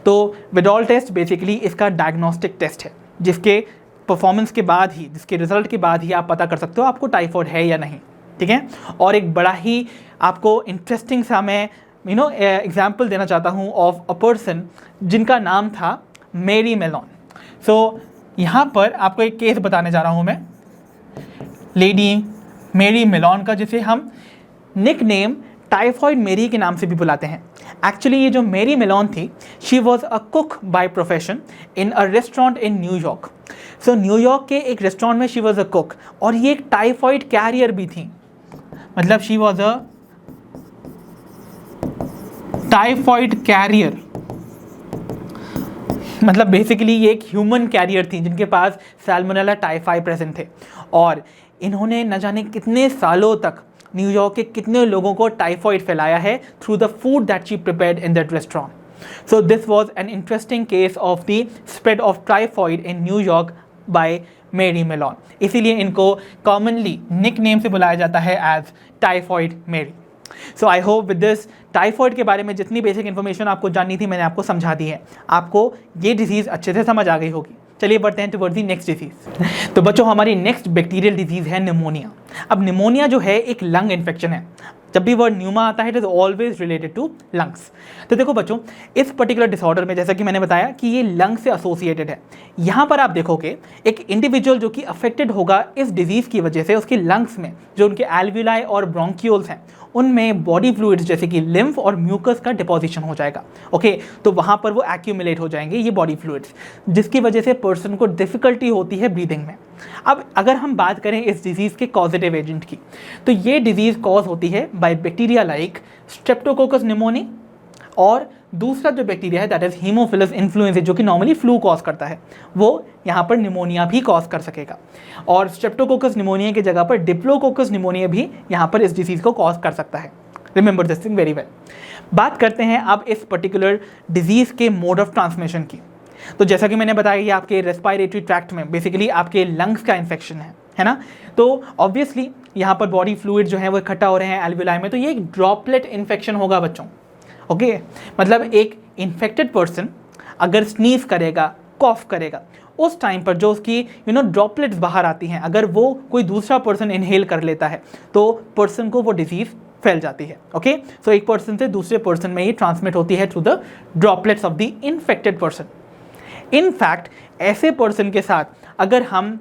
तो विडॉल टेस्ट बेसिकली इसका डायग्नोस्टिक टेस्ट है, जिसके परफॉर्मेंस के बाद ही, जिसके रिजल्ट के बाद ही आप पता कर सकते हो आपको टाइफॉइड है या नहीं, ठीक है। और एक बड़ा ही आपको इंटरेस्टिंग सा मैं एग्जाम्पल देना चाहता हूँ ऑफ अ पर्सन जिनका नाम था मेरी मेलोन। सो यहाँ पर आपको एक केस बताने जा रहा हूँ मैं, लेडी मेरी मेलोन का, जिसे हम निक नेम टाइफॉइड मेरी के नाम से भी बुलाते हैं। एक्चुअली ये जो मेरी मेलोन थी, she was a cook by profession in a restaurant in New York. So New York के एक रेस्टोरेंट में शी वॉज अ कुक, और ये एक टाइफॉइड कैरियर भी थी, मतलब she was a typhoid carrier, मतलब बेसिकली ये एक ह्यूमन कैरियर थी जिनके पास सैल्मोनेला टाइफाई प्रेजेंट थे, और इन्होंने न जाने कितने सालों तक न्यूयॉर्क के कितने लोगों को टाइफॉइड फैलाया है through the food that she prepared in that restaurant. So this was an interesting case of the spread of typhoid in New York by Mary Mallon, इसीलिए इनको कॉमनली निक नेम से बुलाया जाता है as typhoid Mary. So I hope with this typhoid के बारे में जितनी बेसिक इन्फॉर्मेशन आपको जाननी थी मैंने आपको समझा दी है, आपको ये डिजीज़ अच्छे से समझ आ गई होगी। चलिए बढ़ते हैं टुवर्ड्स दी नेक्स्ट डिजीज़। तो बच्चों, हमारी नेक्स्ट बैक्टीरियल डिजीज़ है निमोनिया। अब निमोनिया जो है एक लंग इन्फेक्शन है। जब भी वर्ड न्यूमा आता है it is always related to lungs. तो देखो बच्चों, इस पर्टिकुलर डिसऑर्डर में जैसा कि मैंने बताया कि ये लंग से एसोसिएटेड है। यहाँ पर आप देखोगे एक इंडिविजुअल जो कि अफेक्टेड होगा इस डिजीज़ की वजह से, उसके लंग्स में जो उनके एल्विलाई और ब्रोंकियोल्स हैं उनमें बॉडी फ्लूइड्स जैसे कि लिम्फ और म्यूकस का डिपोजिशन हो जाएगा। ओके, तो वहाँ पर वो एक्यूमुलेट हो जाएंगे ये बॉडी फ्लूइड्स, जिसकी वजह से पर्सन को डिफ़िकल्टी होती है ब्रीदिंग में। अब अगर हम बात करें इस डिजीज़ के कॉजेटिव एजेंट की, तो ये डिजीज़ कॉज होती है by bacteria like Streptococcus pneumoniae, और दूसरा जो बैक्टीरिया है दैट इज हीमोफिलस इन्फ्लुएंजा जो कि नॉर्मली फ्लू कॉज करता है, वो यहाँ पर निमोनिया भी कॉज कर सकेगा। और स्ट्रेप्टोकोकस निमोनिया की जगह पर डिप्लोकोकस निमोनिया भी यहाँ पर इस डिजीज़ को कॉज कर सकता है। Remember this thing very well. बात करते हैं अब इस पर्टिकुलर डिजीज़ के मोड ऑफ ट्रांसमिशन की। तो जैसा कि मैंने बताया कि आपके रेस्पिरेटरी ट्रैक्ट में बेसिकली आपके लंग्स का इन्फेक्शन है ना, तो ऑब्वियसली यहाँ पर बॉडी फ्लूइड जो है वो इकट्ठा हो रहे हैं एल्विलाई में, तो ये एक ड्रॉपलेट इन्फेक्शन होगा बच्चों। ओके, मतलब एक इन्फेक्टेड पर्सन अगर स्नीज करेगा, कॉफ करेगा, उस टाइम पर जो उसकी ड्रॉपलेट्स बाहर आती हैं, अगर वो कोई दूसरा पर्सन इनहेल कर लेता है तो पर्सन को वो डिजीज़ फैल जाती है। ओके, सो एक पर्सन से दूसरे पर्सन में ये ट्रांसमिट होती है through the droplets of the infected person. In fact ऐसे पर्सन के साथ अगर हम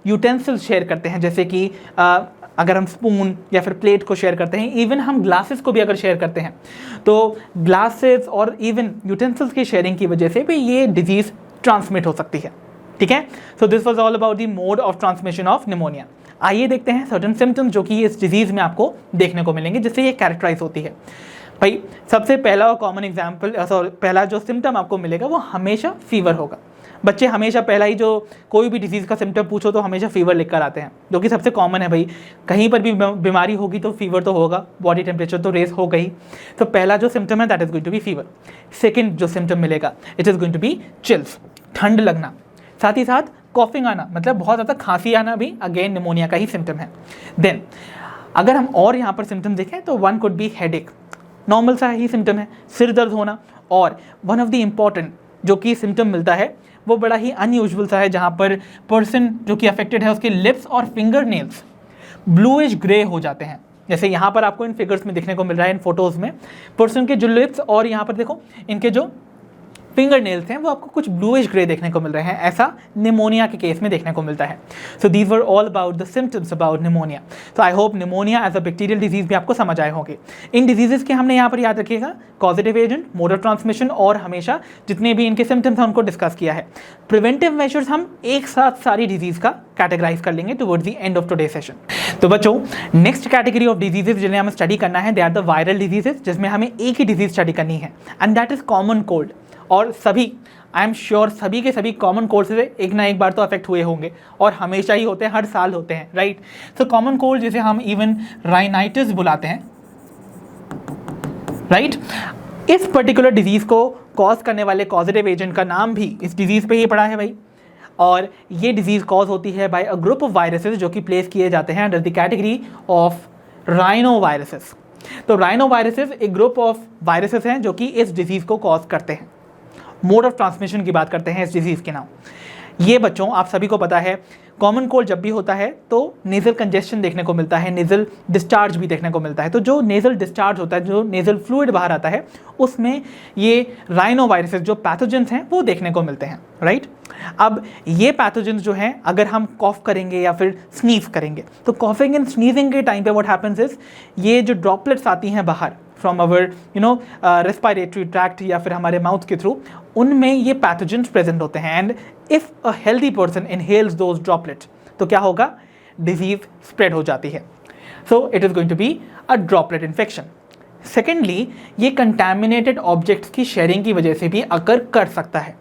यूटेंसिल्स शेयर करते हैं, जैसे कि अगर हम स्पून या फिर प्लेट को शेयर करते हैं, इवन हम ग्लासेस को भी अगर शेयर करते हैं, तो ग्लासेस और इवन यूटेंसिल्स की शेयरिंग की वजह से भी ये डिजीज़ ट्रांसमिट हो सकती है। ठीक है, सो this was all about the mode of transmission of pneumonia. आइए देखते हैं सर्टेन सिम्टम्स जो कि इस डिजीज़ में आपको देखने को मिलेंगे जिससे ये कैरेक्टराइज होती है। भाई सबसे पहला और कॉमन एग्जाम्पल, पहला जो सिम्टम आपको मिलेगा वो हमेशा फीवर होगा। बच्चे हमेशा पहला ही जो कोई भी डिजीज़ का सिम्टम पूछो तो हमेशा फीवर लिख कर आते हैं, जो कि सबसे कॉमन है। भाई कहीं पर भी बीमारी होगी तो फीवर तो होगा, बॉडी टेम्परेचर तो रेज होगा ही। तो पहला जो सिम्टम है that is going to be fever. Second जो सिम्टम मिलेगा it is going to be chills, ठंड लगना, साथ ही साथ कॉफिंग आना, मतलब बहुत ज़्यादा खांसी आना भी अगेन निमोनिया का ही सिम्टम है। देन अगर हम और यहाँ पर सिम्टम देखें तो one could be headache, normal सा ही सिम्टम है, सिर दर्द होना। और वन ऑफ द इम्पॉर्टेंट जो कि सिम्टम मिलता है वो बड़ा ही अनयूजुअल सा है, जहाँ पर पर्सन जो कि अफेक्टेड है उसके लिप्स और फिंगर नेल्स ब्लूइश ग्रे हो जाते हैं। जैसे यहाँ पर आपको इन फिगर्स में देखने को मिल रहा है, इन फोटोज़ में पर्सन के जो लिप्स और यहाँ पर देखो इनके जो फिंगर नेल्स हैं वो आपको कुछ ब्लूइश ग्रे देखने को मिल रहे हैं, ऐसा निमोनिया के केस में देखने को मिलता है। So these were all about the symptoms about pneumonia. तो I hope pneumonia as a bacterial disease भी आपको समझ आए होंगे। इन डिजीजेस के हमने यहाँ पर याद रखिएगा causative agent, mode of transmission और हमेशा जितने भी इनके सिम्टम्स हैं उनको डिस्कस किया है। प्रिवेंटिव मेजर्स हम एक साथ सारी डिजीज का कैटेगराइज कर लेंगे towards the end of today session. तो बच्चों नेक्स्ट कैटेगरी ऑफ डिजीजेस जिन्हें हमें स्टडी करना है they are the viral diseases, जिसमें हमें एक ही डिजीज स्टडी करनी है and that is common cold. और सभी आई एम श्योर सभी के सभी कॉमन कोल्ड से एक ना एक बार तो अफेक्ट हुए होंगे और हमेशा ही होते हैं, हर साल होते हैं, राइट। सो कॉमन कोल्ड जिसे हम इवन राइनाइटिस बुलाते हैं, राइट। इस पर्टिकुलर डिजीज को कॉज करने वाले कॉजेटिव एजेंट का नाम भी इस डिजीज पे ही पड़ा है भाई। और ये डिजीज कॉज होती है by a group of viruses जो कि प्लेस किए जाते हैं under the category of rhinoviruses. तो राइनो वायरसेस एक ग्रुप ऑफ वायरसेस हैं जो कि इस डिजीज को कॉज करते हैं। मोड ऑफ ट्रांसमिशन की बात करते हैं इस डिजीज के नाम। ये बच्चों आप सभी को पता है कॉमन कोल्ड जब भी होता है तो नेजल कंजेशन देखने को मिलता है, नेजल डिस्चार्ज भी देखने को मिलता है। तो जो नेजल डिस्चार्ज होता है, जो नेजल फ्लूइड बाहर आता है, उसमें ये राइनो वायरसेस जो पैथोजेंस हैं वो देखने को मिलते हैं, राइट। अब ये पैथोजेंस जो हैं अगर हम कॉफ करेंगे या फिर स्नीज करेंगे तो कॉफिंग एंड स्नीजिंग के टाइम पे व्हाट हैपेंस इज ये जो ड्रॉपलेट्स आती हैं बाहर फ्रॉम अवर रेस्पिरेटरी ट्रैक्ट या फिर हमारे माउथ के थ्रू, उनमें ये पैथोजेंस प्रेजेंट होते हैं। And if a healthy person inhales those droplets तो क्या होगा, डिजीज स्प्रेड हो जाती है। So it is going to be a droplet infection. Secondly ये कंटैमिनेटेड ऑब्जेक्ट्स की शेयरिंग की वजह से भी अकर कर सकता है।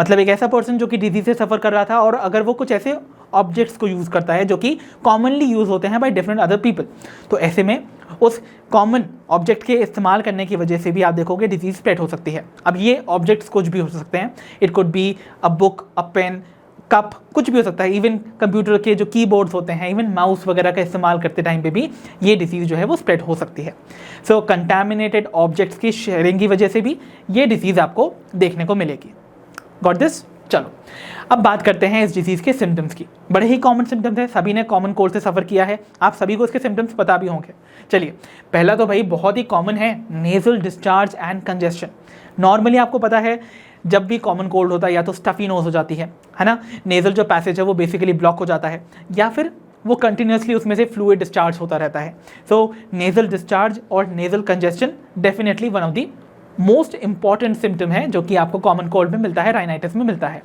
मतलब एक ऐसा पर्सन जो कि डिजीज से सफ़र कर रहा था और अगर वो कुछ ऐसे ऑब्जेक्ट्स को यूज़ करता है जो कि कॉमनली यूज़ होते हैं बाय डिफरेंट अदर पीपल, तो ऐसे में उस कॉमन ऑब्जेक्ट के इस्तेमाल करने की वजह से भी आप देखोगे डिजीज स्प्रेड हो सकती है। अब ये ऑब्जेक्ट्स कुछ भी हो सकते हैं, it could be a book, a pen, cup, कुछ भी हो सकता है। इवन कंप्यूटर के जो कीबोर्ड्स होते हैं, इवन माउस वगैरह का इस्तेमाल करते टाइम पे भी ये डिजीज़ जो है वो स्प्रेड हो सकती है। सो कंटैमिनेटेड ऑब्जेक्ट्स की शेयरिंग की वजह से भी ये डिजीज़ आपको देखने को मिलेगी। Got this? चलो अब बात करते हैं इस डिजीज़ के सिम्टम्स की। बड़े ही कॉमन सिम्टम्स हैं, सभी ने कॉमन कोल्ड से सफ़र किया है, आप सभी को इसके सिम्टम्स पता भी होंगे। चलिए पहला तो भाई बहुत ही कॉमन है, nasal discharge and congestion. Normally आपको पता है जब भी कॉमन कोल्ड होता है या तो स्टफी नोज हो जाती है ना, नेज़ल जो पैसेज है वो बेसिकली ब्लॉक हो जाता है या फिर वो कंटिन्यूसली उसमें से फ्लूइड डिस्चार्ज होता रहता है। सो नेज़ल डिस्चार्ज और nasal congestion definitely one of the most important symptom है जो कि आपको कॉमन कोल्ड में मिलता है, राइनाइटिस में मिलता है।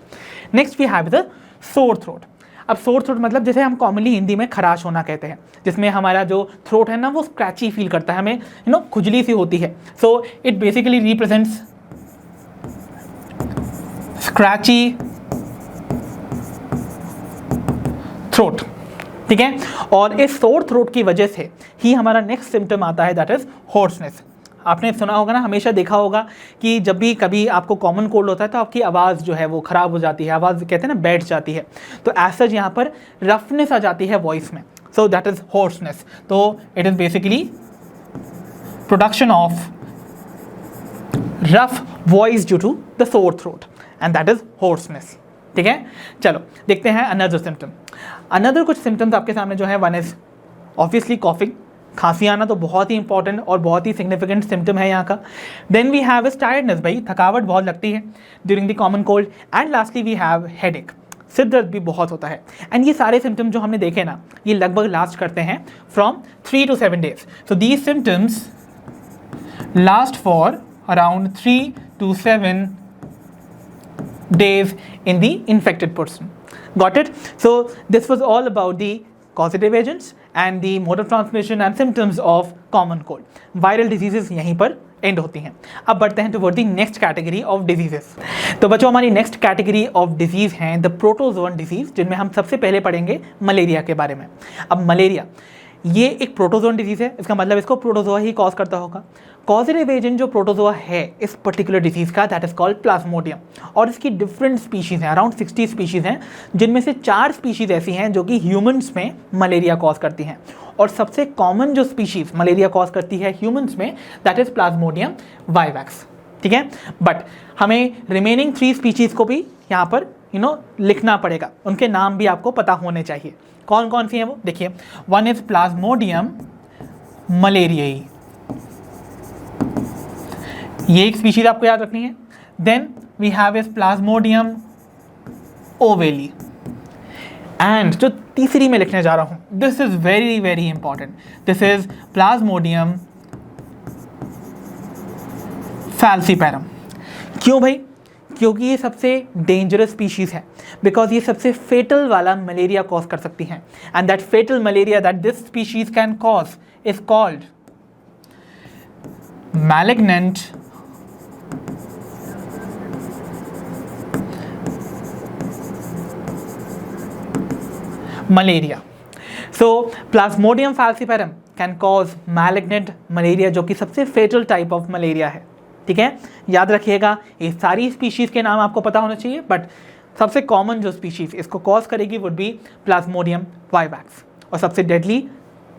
Next we have the sore throat. अब सोर थ्रोट मतलब जैसे हम कॉमनली हिंदी में खराश होना कहते हैं, जिसमें हमारा जो थ्रोट है ना वो स्क्रैची फील करता है, हमें खुजली सी होती है। So it basically represents scratchy throat, ठीक है। और इस सोर थ्रोट की वजह से ही हमारा नेक्स्ट सिम्टम आता है, दैट इज होर्सनेस। आपने सुना होगा ना, हमेशा देखा होगा कि जब भी कभी आपको कॉमन कोल्ड होता है तो आपकी आवाज़ जो है वो ख़राब हो जाती है, आवाज़ कहते हैं ना बैठ जाती है। तो एज सच यहाँ पर रफनेस आ जाती है वॉइस में, सो दैट इज होर्सनेस। तो it is basically production of rough voice due to the sore throat and that is hoarseness, ठीक है। चलो देखते हैं अनदर सिम्टम। अनदर कुछ सिम्टम्स आपके सामने जो है, वन इज ऑब्वियसली कॉफिंग, खांसी आना तो बहुत ही इंपॉर्टेंट और बहुत ही सिग्निफिकेंट सिम्टम है यहाँ का। Then we have is tiredness, भाई थकावट बहुत लगती है during the common cold. And lastly we have headache, सिर दर्द भी बहुत होता है। एंड ये सारे सिम्टम जो हमने देखे ना, ये लगभग लास्ट करते हैं from 3 to 7 days। So these symptoms last for around 3 to 7 days in the infected person. Got it? So this was all about the causative agents and the mode of transmission and symptoms of common cold. Viral diseases यहीं पर and होती हैं। अब बढ़ते हैं toward the next category of diseases. तो बच्चों हमारी नेक्स्ट कैटेगरी ऑफ डिजीज़ हैं द प्रोटोजोअन डिजीज़, जिनमें हम सबसे पहले पढ़ेंगे मलेरिया के बारे में। अब मलेरिया ये एक प्रोटोजोअन डिजीज़ है, इसका मतलब इसको प्रोटोजोआ ही कॉज करता होगा। कॉजेटिव एजेंट जो प्रोटोजोआ है इस पर्टिकुलर डिजीज़ का, दैट इज़ कॉल्ड प्लाज्मोडियम। और इसकी डिफरेंट स्पीशीज़ हैं, अराउंड 60 स्पीशीज़ हैं, जिनमें से 4 स्पीशीज़ ऐसी हैं जो कि ह्यूमंस में मलेरिया कॉज करती हैं। और सबसे कॉमन जो स्पीशीज़ मलेरिया कॉज करती है ह्यूमंस में, दैट इज़ प्लाज्मोडियम वाइवैक्स, ठीक है। बट हमें रिमेनिंग 3 स्पीशीज़ को भी यहाँ पर लिखना पड़ेगा, उनके नाम भी आपको पता होने चाहिए। कौन कौन सी हैं वो देखिए, वन इज प्लाज्मोडियम मलेरियाई, ये एक स्पीशीज आपको याद रखनी है। Then we have is plasmodium ovale. And जो तीसरी मैं लिखने जा रहा हूं, this is very very important, this is plasmodium falciparum. क्यों भाई? क्योंकि ये सबसे डेंजरस स्पीशीज है, बिकॉज ये सबसे फेटल वाला मलेरिया कॉज कर सकती हैं, and that fatal malaria that this species can cause is called malignant malaria. So plasmodium falciparum can cause malignant malaria, जो कि सबसे फेटल टाइप ऑफ मलेरिया है। ठीक है, याद रखिएगा, ये सारी स्पीशीज के नाम आपको पता होना चाहिए, बट सबसे कॉमन जो स्पीशीज इसको कॉज करेगी वुड बी प्लाज्मोडियम वाइवैक्स, और सबसे deadly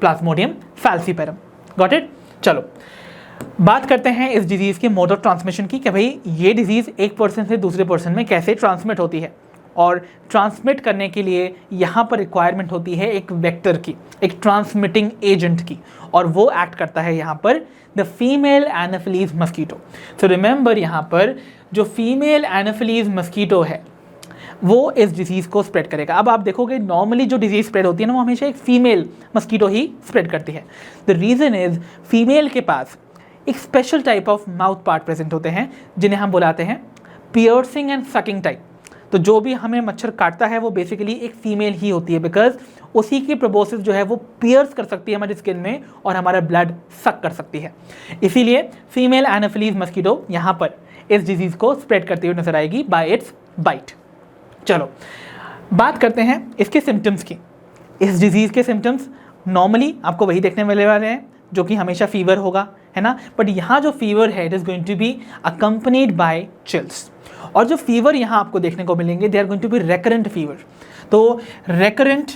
Plasmodium falciparum. Got it? चलो बात करते हैं इस डिजीज़ के मोड ऑफ ट्रांसमिशन की, कि भाई ये डिजीज़ एक पर्सन से दूसरे पर्सन में कैसे ट्रांसमिट होती है। और ट्रांसमिट करने के लिए यहाँ पर रिक्वायरमेंट होती है एक वेक्टर की, एक ट्रांसमिटिंग एजेंट की, और वो एक्ट करता है यहाँ पर the female anopheles mosquito. So remember, यहाँ पर जो फीमेल एनाफिलीज मस्कीटो है वो इस डिजीज़ को स्प्रेड करेगा। अब आप देखोगे नॉर्मली जो डिजीज़ स्प्रेड होती है ना, वो हमेशा एक फीमेल मस्कीटो ही स्प्रेड करती है। द रीज़न इज़ फीमेल के पास एक special type of mouth part present होते हैं, जिन्हें हम बुलाते हैं पियर्सिंग एंड सकिंग टाइप। तो जो भी हमें मच्छर काटता है वो बेसिकली एक फीमेल ही होती है, बिकॉज उसी की प्रोबोसिस जो है वो पियर्स कर सकती है हमारी स्किन में और हमारा ब्लड सक कर सकती है। इसीलिए फीमेल एनाफिलीज मस्कीटो यहाँ पर इस डिजीज़ को स्प्रेड करती हुई नजर आएगी बाय इट्स बाइट। चलो बात करते हैं इसके सिम्टम्स की। इस डिजीज़ के सिम्टम्स नॉर्मली आपको वही देखने मिलने वाले हैं जो कि हमेशा फीवर होगा, है ना, बट यहाँ जो फीवर है it is going to be accompanied by chills. और जो फीवर यहाँ आपको देखने को मिलेंगे they are going to be recurrent fever. तो रेकरेंट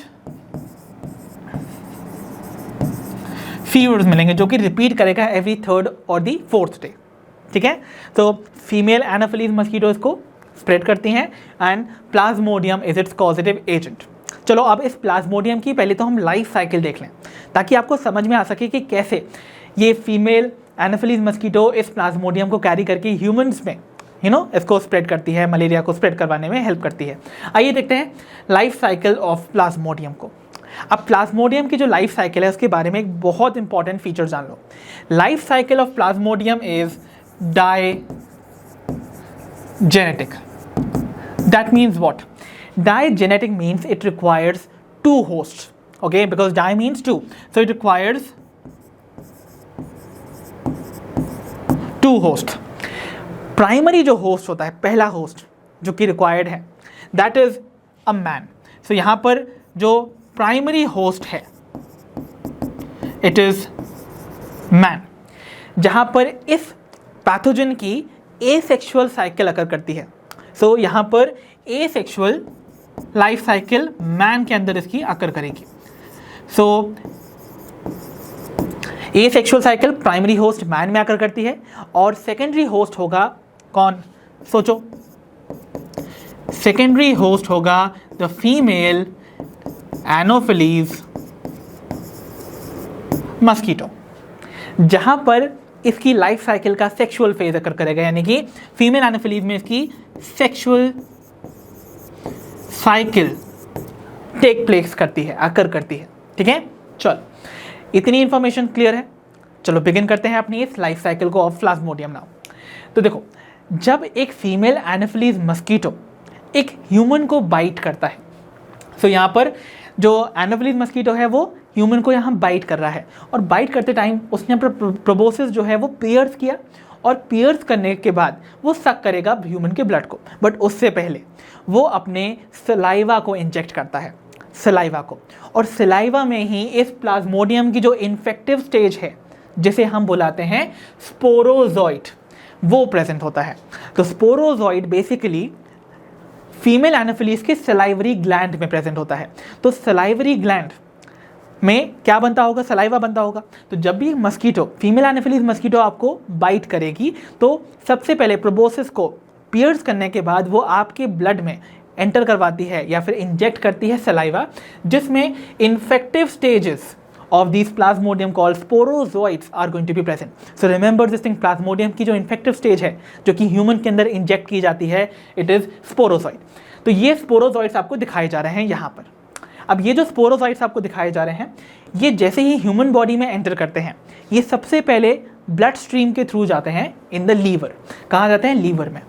फीवर्स मिलेंगे जो कि रिपीट करेगा एवरी थर्ड और दी फोर्थ डे। ठीक है, तो फीमेल एनाफिलीज मस्कीटोज को स्प्रेड करती हैं and Plasmodium is it's causative agent. चलो अब इस प्लाज्मोडियम की पहले तो हम लाइफ साइकिल देख लें, ताकि आपको समझ में आ सके कि कैसे ये फीमेल एनाफिलीज मस्कीटो इस प्लाज्मोडियम को कैरी करके ह्यूमंस में इसको स्प्रेड करती है, मलेरिया को स्प्रेड करवाने में हेल्प करती है। आइए देखते हैं लाइफ साइकिल ऑफ प्लाज्मोडियम को। अब प्लाज्मोडियम की जो लाइफ साइकिल है उसके बारे में एक बहुत इंपॉर्टेंट फीचर जान लो। Life cycle of plasmodium is digenetic. That means what? Digenetic means it requires two hosts, okay, because di means two, so it requires two hosts. Primary जो host होता है, पहला host जो कि required है, that is a man. So यहाँ पर जो primary host है it is man, जहाँ पर इस पैथोजन की asexual cycle अकर करती है। So यहाँ पर asexual लाइफ साइकिल मैन के अंदर इसकी अकर करेगी। So asexual cycle primary host man में अकर करती है, और सेकेंडरी होस्ट होगा कौन? सोचो, सेकेंडरी होस्ट होगा द फीमेल एनोफिलीज मस्कीटो, जहां पर इसकी लाइफ साइकिल का सेक्सुअल फेज अकर करेगा, यानी कि फीमेल एनोफिलीज में इसकी सेक्सुअल साइकिल टेक प्लेस करती है, अकर करती है। ठीक है, चलो इतनी इंफॉर्मेशन क्लियर है। चलो बिगिन करते हैं अपनी इस लाइफ साइकिल को ऑफ प्लाज्मोडियम नाउ। तो देखो, जब एक फीमेल एनाफिलीज मस्कीटो एक ह्यूमन को बाइट करता है, तो यहाँ पर जो एनाफिलीज मस्कीटो है वो ह्यूमन को यहाँ बाइट कर रहा है, और बाइट करते टाइम उसने अपना प्रोबोसिस जो है वो पियर्स किया, और पियर्स करने के बाद वो सक करेगा ह्यूमन के ब्लड को, बट उससे पहले वो अपने सलाइवा को इंजेक्ट करता है, सलाइवा को, और सलाइवा में ही इस प्लाज्मोडियम की जो इन्फेक्टिव स्टेज है जिसे हम बुलाते हैं स्पोरोजॉइट, वो प्रेजेंट होता है। तो स्पोरोजॉइट बेसिकली फीमेल एनाफिलीज के सलाइवरी ग्लैंड में प्रेजेंट होता है। तो सलाइवरी ग्लैंड में क्या बनता होगा? सलाइवा बनता होगा। तो जब भी मस्कीटो, फीमेल एनाफिलीज मस्कीटो आपको बाइट करेगी, तो सबसे पहले प्रोबोसिस को पियर्स करने के बाद वो आपके ब्लड में एंटर करवाती है या फिर इंजेक्ट करती है सलाइवा, जिसमें infective stages of these plasmodium called sporozoites are going to be present. So remember this thing, plasmodium की जो इन्फेक्टिव स्टेज है जो कि ह्यूमन के अंदर इंजेक्ट की जाती है, इट इज स्पोरोजॉइट. तो ये स्पोरोजॉइट्स आपको दिखाए जा रहे हैं यहाँ पर. अब ये जो स्पोरोजॉइट्स आपको दिखाए जा रहे हैं, ये जैसे ही ह्यूमन बॉडी में एंटर करते हैं, ये सबसे पहले ब्लड स्ट्रीम के थ्रू जाते हैं इन द लीवर. कहाँ जाते हैं? लीवर में.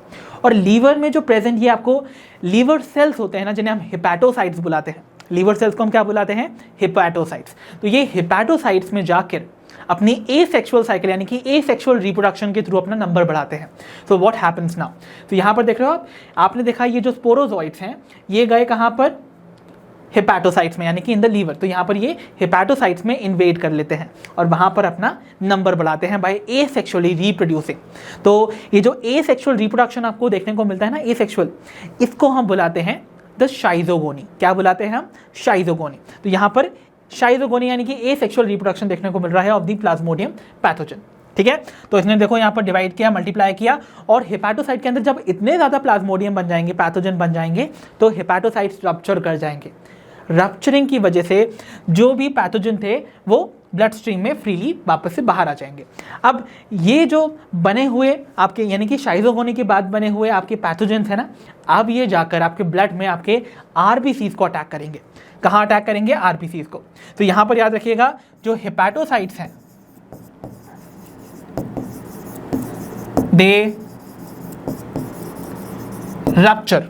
और लीवर में जो प्रेजेंट ये आपको लीवर सेल्स होते हैं ना, जिन्हें हम हिपैटोसाइट्स बुलाते हैं. लीवर सेल्स को हम क्या बुलाते हैं? हिपैटोसाइट्स. तो ये हिपैटोसाइट्स में जाकर अपनी एसेक्सुअल साइकिल यानी कि एसेक्सुअल रिप्रोडक्शन के थ्रू अपना नंबर बढ़ाते हैं. So what happens now? तो यहाँ पर देख रहे हो आप, आपने देखा ये जो स्पोरोजॉइट्स हैं ये गए कहाँ पर? हिपैटोसाइट्स में, यानी कि इन द लीवर. तो यहाँ पर ये हिपैटोसाइट्स में इन्वेड कर लेते हैं और वहाँ पर अपना नंबर बढ़ाते हैं बाय एसेक्सुअली रिप्रोड्यूसिंग. तो ये जो एसेक्सुअल रिप्रोडक्शन आपको देखने को मिलता है ना, एसेक्सुअल, इसको हम बुलाते हैं द शाइजोगोनी. क्या बुलाते हैं हम? शाइजोगोनी. तो यहाँ पर शाइजोगोनी यानी कि एसेक्सुअल रिप्रोडक्शन देखने को मिल रहा है ऑफ द प्लाज्मोडियम पैथोजन. ठीक है, तो इसने देखो यहाँ पर डिवाइड किया, मल्टीप्लाई किया, और हिपैटोसाइट के अंदर जब इतने ज़्यादा प्लाज्मोडियम बन जाएंगे, पैथोजन बन जाएंगे, तो हिपैटोसाइट्स रप्चर कर जाएंगे. रप्चरिंग की वजह से जो भी पैथोजन थे वो ब्लड स्ट्रीम में फ्रीली वापस से बाहर आ जाएंगे. अब ये जो बने हुए आपके यानी कि शाइजोगोनी के बाद बने हुए आपके पैथोजेंस है ना, अब ये जाकर आपके ब्लड में आपके आरबीसीज को अटैक करेंगे. कहाँ अटैक करेंगे? आरबीसीज को. तो यहाँ पर याद रखिएगा, जो हिपैटोसाइट्स हैं दे रप्चर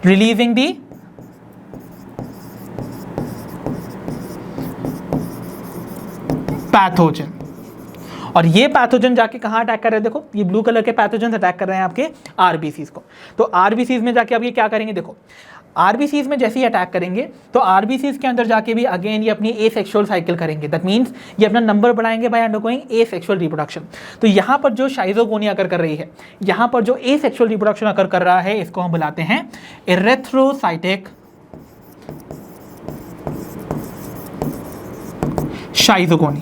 रिलीजिंग दी पैथोजन. और ये पैथोजन जाके कहाँ अटैक कर रहे हैं? देखो ये ब्लू कलर के पैथोजन अटैक कर रहे हैं आपके आरबीसीज को. तो आरबीसीज में जाके अब ये क्या करेंगे? देखो आरबीसीज में जैसे ही अटैक करेंगे तो आरबीसीज के अंदर जाके भी अगेन ये अपनी एसेक्सुअल साइकिल करेंगे. दैट मीन्स ये अपना नंबर बढ़ाएंगे बाय अंडरगोइंग एसेक्सुअल रिप्रोडक्शन. तो यहाँ पर जो शाइजोगोनी अकर कर रही है, यहाँ पर जो एसेक्सुअल रिप्रोडक्शन अकर कर रहा है, इसको हम बुलाते हैं इरेथ्रोसाइटिक शाइजोगोनी.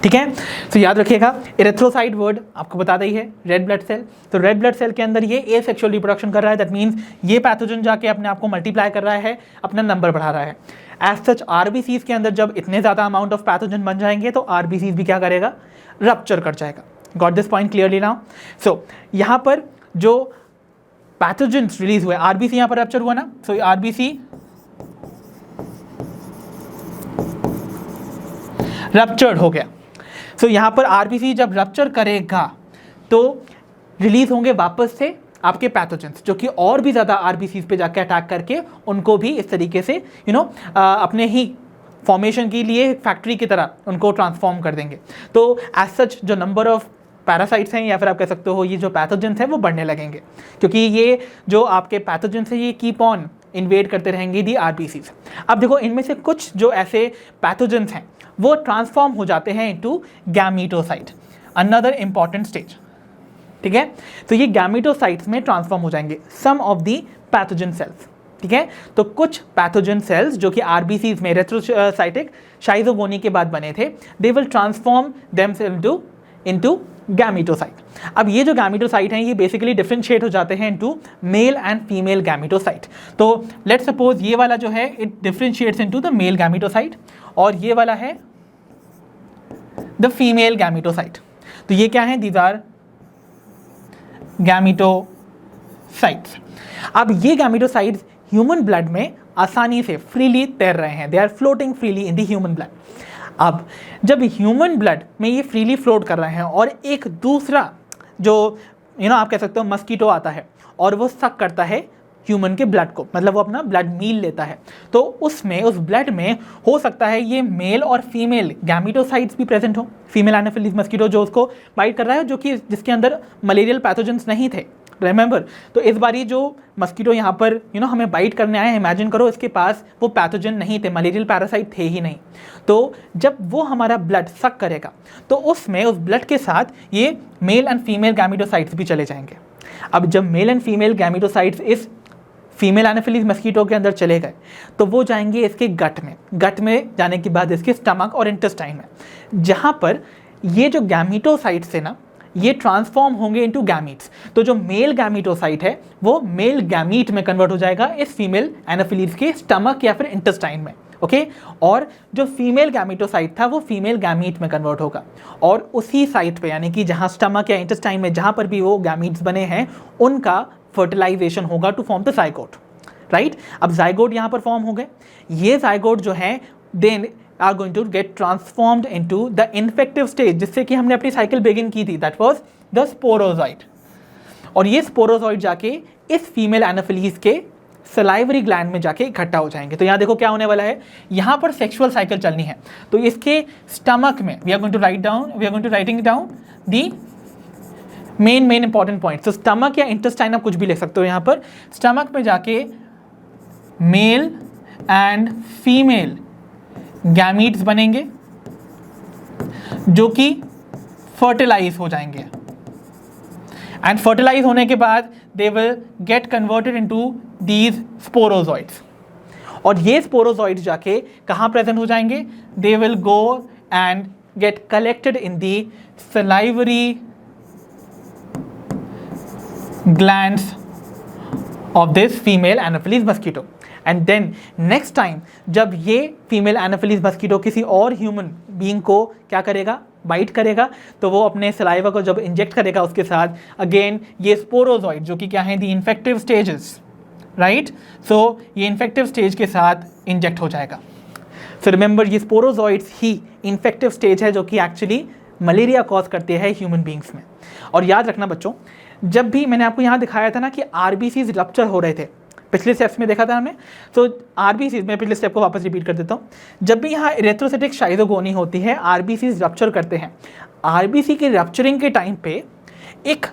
ठीक है, तो याद रखिएगा, इरेथ्रोसाइट वर्ड आपको बता दी है रेड ब्लड सेल. तो रेड ब्लड सेल के अंदर ये एसेक्सुअल रिप्रोडक्शन कर रहा है. दैट मीन्स ये पैथोजन जाके अपने आप को मल्टीप्लाई कर रहा है, अपना नंबर बढ़ा रहा है. एज सच आरबीसीज के अंदर जब इतने ज़्यादा अमाउंट ऑफ पैथोजन बन जाएंगे तो आरबीसीज भी क्या करेगा? रप्चर कर जाएगा. Got this point clearly now? So यहाँ पर जो पैथोजन रिलीज हुए, आरबीसी यहाँ पर रप्चर हुआ ना, सो आरबीसी रप्चर्ड हो गया. सो यहाँ पर आरबीसी जब रप्चर करेगा तो रिलीज होंगे वापस से आपके पैथोजेंस, जो कि और भी ज़्यादा आरबीसी पे जाके अटैक करके उनको भी इस तरीके से अपने ही फॉर्मेशन के लिए फैक्ट्री की तरह उनको ट्रांसफॉर्म कर देंगे. तो एज सच जो नंबर ऑफ पैरासाइट्स हैं या फिर आप कह सकते हो ये जो पैथोजेंस हैं वो बढ़ने लगेंगे, क्योंकि ये जो आपके पैथोजेंस हैं ये कीप ऑन इन्वेड करते रहेंगे दी आरबीसीज. अब देखो इनमें से कुछ जो ऐसे पैथोजेंस हैं वो ट्रांसफॉर्म हो जाते हैं इनटू गैमीटोसाइट, अनदर इंपॉर्टेंट स्टेज. ठीक है, तो ये गैमीटोसाइट्स में ट्रांसफॉर्म हो जाएंगे सम ऑफ दी पैथोजन सेल्स. ठीक है, तो कुछ पैथोजन सेल्स जो कि आरबीसीज में इरेथ्रोसाइटिक शाइजोगोनी के बाद बने थे, they will transform themselves into gametocyte. अब ये जो गैमीटोसाइट हैं ये बेसिकली डिफरेंशिएट हो जाते हैं into male and female gametocyte. तो लेट्स सपोज ये वाला जो है it differentiates into the male gametocyte और ये वाला है द फीमेल गैमीटोसाइट. तो ये क्या है? These are gametocytes. अब ये गैमीटोसाइट्स ह्यूमन ब्लड में आसानी से फ्रीली तैर रहे हैं. They are floating freely in the human blood. अब जब ह्यूमन ब्लड में ये फ्रीली फ्लोट कर रहे हैं और एक दूसरा जो आप कह सकते हो मस्कीटो आता है और वो सक करता है ह्यूमन के ब्लड को, मतलब वो अपना ब्लड मील लेता है, तो उसमें उस ब्लड में हो सकता है ये मेल और फीमेल गैमीटोसाइट्स भी प्रेजेंट हो. फीमेल एनाफिलीज मस्कीटो जो उसको बाइट कर रहा है, जो कि जिसके अंदर मलेरियल पैथोजेंस नहीं थे, रिमेंबर. तो इस बार ये जो मस्कीटो यहाँ पर हमें बाइट करने आया है, इमेजिन करो इसके पास वो पैथोजन नहीं थे, मलेरियल पैरासाइट थे ही नहीं. तो जब वो हमारा ब्लड सक करेगा तो उसमें उस ब्लड के साथ ये मेल एंड फीमेल गैमीटोसाइट्स भी चले जाएंगे. अब जब मेल एंड फीमेल गैमीटोसाइट्स इस फीमेल एनाफिलीज मस्कीटो के अंदर चले गए तो वो जाएंगे इसके गट में जाने के बाद इसके स्टमक और इंटेस्टाइन में, जहाँ पर ये जो गैमीटोसाइट्स है ना, ये ट्रांसफॉर्म होंगे इनटू गैमीट्स। तो जो मेल गैमीटोसाइट है वो मेल गैमीट में कन्वर्ट हो जाएगा इस फीमेल एनाफिलीज के स्टमक या फिर इंटेस्टाइन में, ओके। और जो फीमेल गैमीटोसाइट था वो फीमेल गैमीट में कन्वर्ट होगा, और उसी साइट पे यानी कि जहाँ स्टमक या इंटेस्टाइन में जहाँ पर भी वो गैमीट्स बने हैं उनका फर्टिलाइजेशन होगा to form the zygote, right. अब जाइगोट यहाँ पर फॉर्म हो गए, ये जाइगोट जो है then are going to get transformed into the infective stage, जिससे कि हमने अपनी साइकिल बिगिन की थी, दैट वाज द स्पोरोजॉइट। और ये स्पोरोजॉइट जाके इस फीमेल एनाफिलीज के सलाइवरी ग्लैंड में जाके इकट्ठा हो जाएंगे। तो यहाँ देखो क्या होने वाला है, यहाँ पर सेक्सुअल साइकिल चलनी है, तो इसके स्टमक में we are going to writing down the main important point. तो स्टमक या इंटेस्टाइन आप कुछ भी लिख सकते हो यहाँ पर। स्टमक में जाके मेल एंड फीमेल गैमीट्स बनेंगे जो कि फर्टिलाइज हो जाएंगे, एंड फर्टिलाइज होने के बाद they will get converted into these sporozoites. और ये स्पोरोजॉइड्स जाके कहाँ प्रेजेंट हो जाएंगे, they will go and get collected in the salivary glands of this female anopheles mosquito. And then next time जब ये फीमेल एनाफिलीज मस्कीटो किसी और ह्यूमन बीइंग को क्या करेगा, बाइट करेगा, तो वो अपने सलाइवा को जब इंजेक्ट करेगा उसके साथ अगेन ये स्पोरोजॉइड जो कि क्या है, दी इन्फेक्टिव स्टेजेस, राइट। सो ये इन्फेक्टिव स्टेज के साथ इंजेक्ट हो जाएगा। सो रिमेंबर ये स्पोरोजॉइड्स ही इन्फेक्टिव स्टेज है जो कि एक्चुअली मलेरिया कॉज करते हैं ह्यूमन बींग्स में। और याद रखना बच्चों, जब भी मैंने आपको यहाँ दिखाया था ना कि आरबीसीज रप्चर हो रहे थे, पिछले स्टेप्स में देखा था हमने, तो आरबीसीज में पिछले स्टेप को वापस रिपीट कर देता हूँ। जब भी यहाँ इरेथ्रोसाइटिक शाइजोगोनी होती है, आरबीसीज रप्चर करते हैं। आरबीसी की रप्चरिंग के टाइम पे एक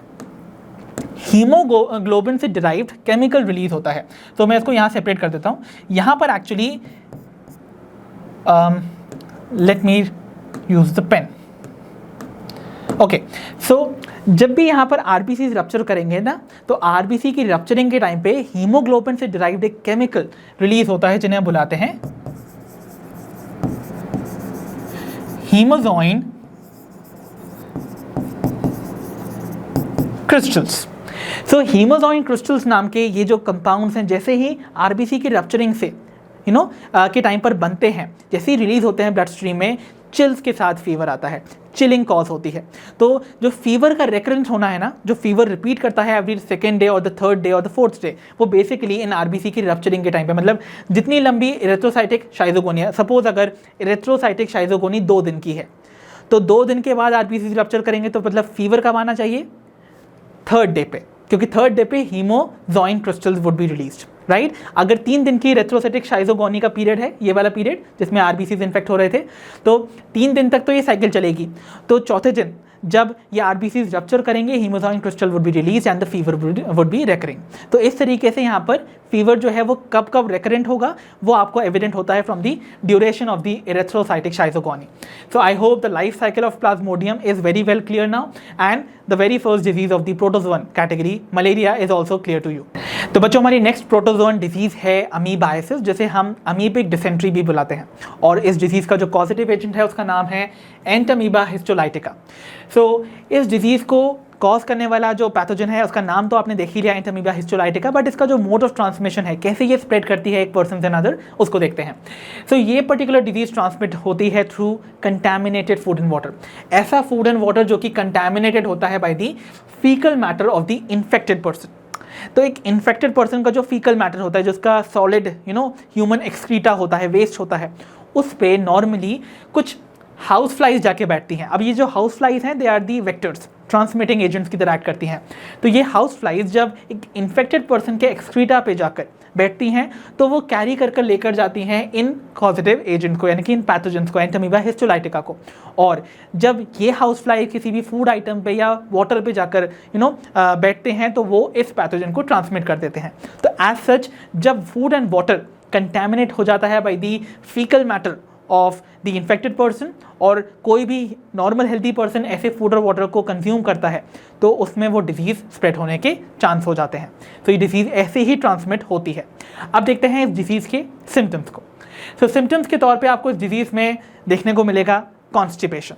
हीमोग्लोबिन से डिराइव्ड केमिकल रिलीज होता है। तो मैं इसको यहाँ सेपरेट कर देता हूँ। यहाँ पर actually let me use the pen, okay. So जब भी यहाँ पर आरबीसी रप्चर करेंगे ना, तो आरबीसी की रप्चरिंग के टाइम पे हीमोग्लोबिन से डिराइव्ड एक केमिकल रिलीज होता है जिन्हें बुलाते हैं हीमोजॉइन क्रिस्टल्स। सो हीमोजॉइन क्रिस्टल्स नाम के ये जो कंपाउंड्स हैं, जैसे ही आरबीसी की रप्चरिंग से के टाइम पर बनते हैं, जैसे ही रिलीज होते हैं ब्लड स्ट्रीम में, चिल्स के साथ फीवर आता है, चिलिंग कॉज होती है। तो जो फीवर का रेकरेंट होना है ना, जो फीवर रिपीट करता है एवरी सेकेंड डे और द थर्ड डे और द फोर्थ डे, वो बेसिकली इन आरबीसी की रप्चरिंग के टाइम पे, मतलब जितनी लंबी इरेथ्रोसाइटिक शाइजोगोनी है, सपोज अगर इरेथ्रोसाइटिक शाइजोगोनी 2 दिन की है, तो 2 दिन के बाद आरबीसी रप्चर करेंगे, तो मतलब फीवर कब आना चाहिए, 3rd डे पे, क्योंकि 3rd डे पे hemozoin crystals would be released, right. अगर 3 दिन की रेट्रोसाइटिक शाइजोगोनी का पीरियड है, ये वाला पीरियड जिसमें आरबीसीज इन्फेक्ट हो रहे थे, तो 3 दिन तक तो ये साइकिल चलेगी। तो चौथे दिन जब ये आरबीसीज रप्चर करेंगे, hemozoin crystal would be release and the fever would be recurring. तो इस तरीके से यहाँ पर फीवर जो है वो कब कब रेकरेंट होगा वो आपको एविडेंट होता है from the duration of the erythrocytic schizogony. So I hope the life cycle of plasmodium is very well clear now, and the very first disease of the protozoan category malaria is also clear to you. तो बच्चों, हमारी next protozoan disease है amoebiasis, जिसे हम amoebic dysentery भी बुलाते हैं। और इस डिजीज का जो पॉजिटिव एजेंट है उसका नाम है एंटमीबा हिस्टोलाइटिका। सो इस डिजीज को कॉज करने वाला जो पैथोजन है उसका नाम तो आपने देख ही लिया, एंटमीबा हिस्टोलाइटिका, बट इसका जो मोड ऑफ ट्रांसमिशन है, कैसे ये स्प्रेड करती है एक पर्सन से अनदर, उसको देखते हैं। सो ये पर्टिकुलर डिजीज ट्रांसमिट होती है through contaminated food and water. ऐसा फूड एंड वाटर जो कि कंटैमिनेटेड होता है by the faecal matter of the infected person. तो एक इन्फेक्टेड पर्सन का जो फीकल मैटर होता है, जिसका सॉलिड ह्यूमन एक्सक्रीटा होता है, वेस्ट होता है, उस पे नॉर्मली कुछ हाउस फ्लाइज जाके बैठती हैं। अब ये जो हाउस फ्लाइज हैं, they are the vectors, transmitting agents की तरह एक्ट करती हैं। तो ये हाउस फ्लाइज जब एक इन्फेक्टेड पर्सन के एक्सक्रीटा पे जाकर बैठती हैं, तो वो कैरी कर लेकर जाती हैं इन पॉजिटिव एजेंट को, यानी कि इन पैथोजेंस को, एंटमीबा हिस्टोलाइटिका को। और जब ये हाउस फ्लाई किसी भी फूड आइटम पे या वाटर पे जाकर बैठते हैं, तो वो इस पैथोजन को ट्रांसमिट कर देते हैं। तो एज सच जब फूड एंड वाटर कंटैमिनेट हो जाता है by the faecal matter of the infected person, और कोई भी नॉर्मल हेल्दी पर्सन ऐसे फूड और वाटर को कंज्यूम करता है, तो उसमें वो डिजीज़ स्प्रेड होने के चांस हो जाते हैं। तो ये डिजीज़ ऐसे ही ट्रांसमिट होती है। अब देखते हैं इस डिजीज़ के सिम्टम्स को। तो सिम्टम्स के तौर पे आपको इस डिजीज़ में देखने को मिलेगा कॉन्स्टिपेशन।